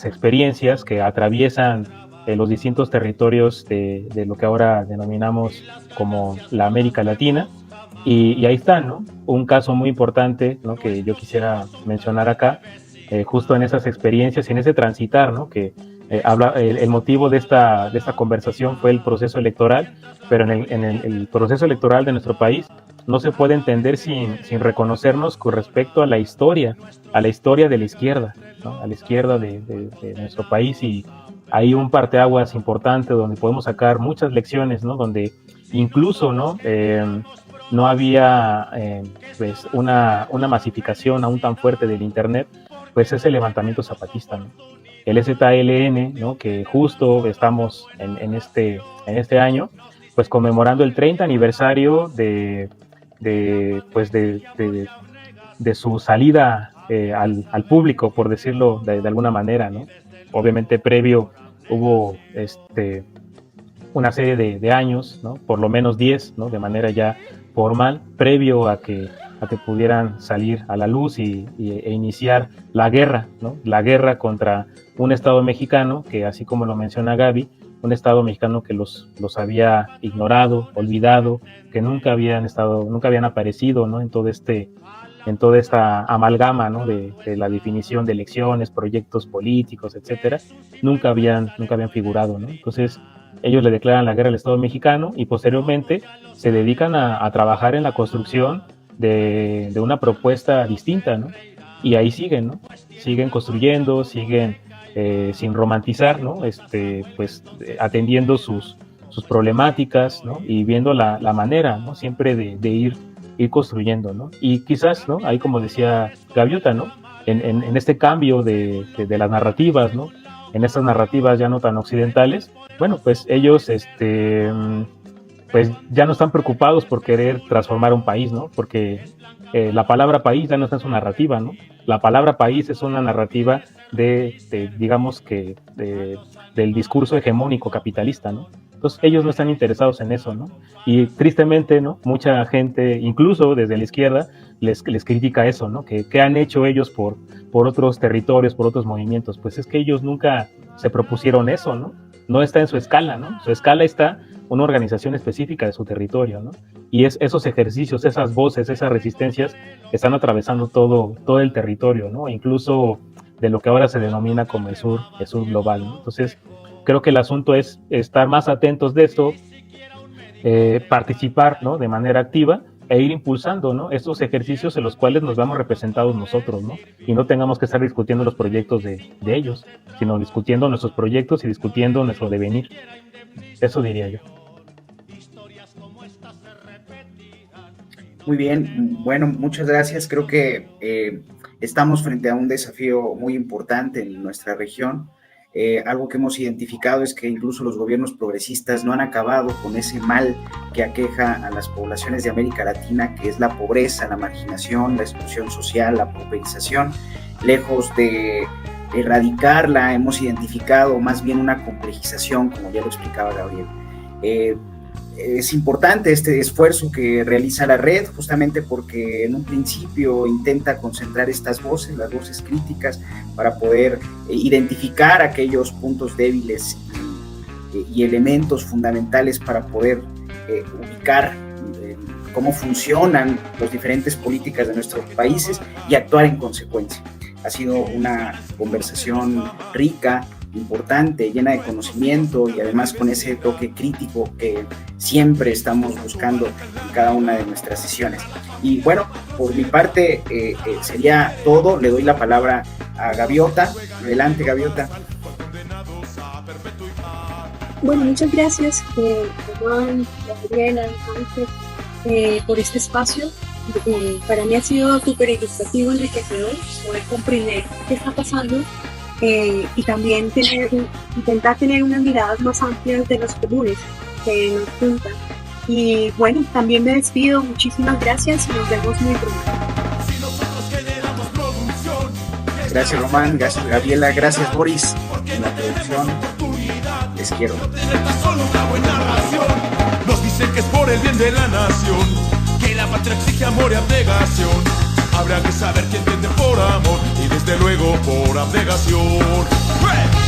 experiencias que atraviesan los distintos territorios de lo que ahora denominamos como la América Latina, y ahí está, ¿no?, un caso muy importante, ¿no?, que yo quisiera mencionar acá, justo en esas experiencias y en ese transitar, ¿no?, que el motivo de esta conversación fue el proceso electoral, pero en el proceso electoral de nuestro país no se puede entender sin reconocernos con respecto a la historia de la izquierda, ¿no?, a la izquierda de nuestro país, y hay un parteaguas importante donde podemos sacar muchas lecciones, ¿no?, donde incluso no había pues una masificación aún tan fuerte del internet, pues ese levantamiento zapatista, ¿no?, el ZLN, ¿no?, que justo estamos en este año, pues conmemorando el 30 aniversario de su salida al público, por decirlo de alguna manera, ¿no? Obviamente previo hubo una serie de años, ¿no?, por lo menos 10, ¿no?, de manera ya formal, previo a que pudieran salir a la luz e iniciar la guerra, ¿no?, la guerra contra un Estado mexicano que, así como lo menciona Gaby, un Estado mexicano que los había ignorado, olvidado, que nunca habían aparecido, ¿no?, en toda esta amalgama, ¿no?, de la definición de elecciones, proyectos políticos, etcétera, nunca habían figurado, ¿no? Entonces ellos le declaran la guerra al Estado mexicano y posteriormente se dedican a trabajar en la construcción de una propuesta distinta, ¿no? Y ahí siguen, ¿no? Siguen construyendo, siguen sin romantizar, ¿no? Pues atendiendo sus problemáticas, ¿no?, y viendo la manera, ¿no?, siempre de ir construyendo, ¿no? Y quizás, ¿no?, ahí, como decía Gaviota, ¿no?, en este cambio de las narrativas, ¿no?, en estas narrativas ya no tan occidentales, bueno, pues ellos pues ya no están preocupados por querer transformar un país, ¿no?, porque la palabra país ya no está en su narrativa, ¿no? La palabra país es una narrativa digamos que del discurso hegemónico capitalista, ¿no? Entonces ellos no están interesados en eso, ¿no? Y tristemente, ¿no?, mucha gente, incluso desde la izquierda, les critica eso, ¿no? ¿Qué han hecho ellos por otros territorios, por otros movimientos? Pues es que ellos nunca se propusieron eso, ¿no? No está en su escala, ¿no? Su escala está una organización específica de su territorio, ¿no? Y esos ejercicios, esas voces, esas resistencias están atravesando todo el territorio, ¿no? Incluso de lo que ahora se denomina como el sur global, ¿no? Entonces, creo que el asunto es estar más atentos de esto, participar, ¿no?, de manera activa, e ir impulsando, ¿no?, estos ejercicios en los cuales nos vamos representados nosotros, ¿no? Y no tengamos que estar discutiendo los proyectos de ellos, sino discutiendo nuestros proyectos y discutiendo nuestro devenir. Eso diría yo. Muy bien, bueno, muchas gracias. Creo que estamos frente a un desafío muy importante en nuestra región. Algo que hemos identificado es que incluso los gobiernos progresistas no han acabado con ese mal que aqueja a las poblaciones de América Latina, que es la pobreza, la marginación, la exclusión social, la pauperización. Lejos de erradicarla, hemos identificado más bien una complejización, como ya lo explicaba Gabriel. Es importante este esfuerzo que realiza la red, justamente porque en un principio intenta concentrar estas voces, las voces críticas, para poder identificar aquellos puntos débiles y elementos fundamentales para poder ubicar cómo funcionan las diferentes políticas de nuestros países y actuar en consecuencia. Ha sido una conversación rica, importante, llena de conocimiento y además con ese toque crítico que siempre estamos buscando en cada una de nuestras sesiones. Y bueno, por mi parte sería todo. Le doy la palabra a Gaviota. Adelante, Gaviota. Bueno, muchas gracias, Juan, Gabriela, Ángel, por este espacio. Para mí ha sido súper ilustrativo, enriquecedor poder comprender qué está pasando y también intentar tener unas miradas más amplias de los comunes que nos juntan. Y bueno, también me despido. Muchísimas gracias y nos vemos muy pronto. Gracias, Román. Gracias, Gabriela. Gracias, Boris, en la producción. Les quiero. Nos dicen que es por el bien de la nación, que la patria exige amor y abnegación. Habrá que saber que entiende por amor y desde luego por abnegación. ¡Hey!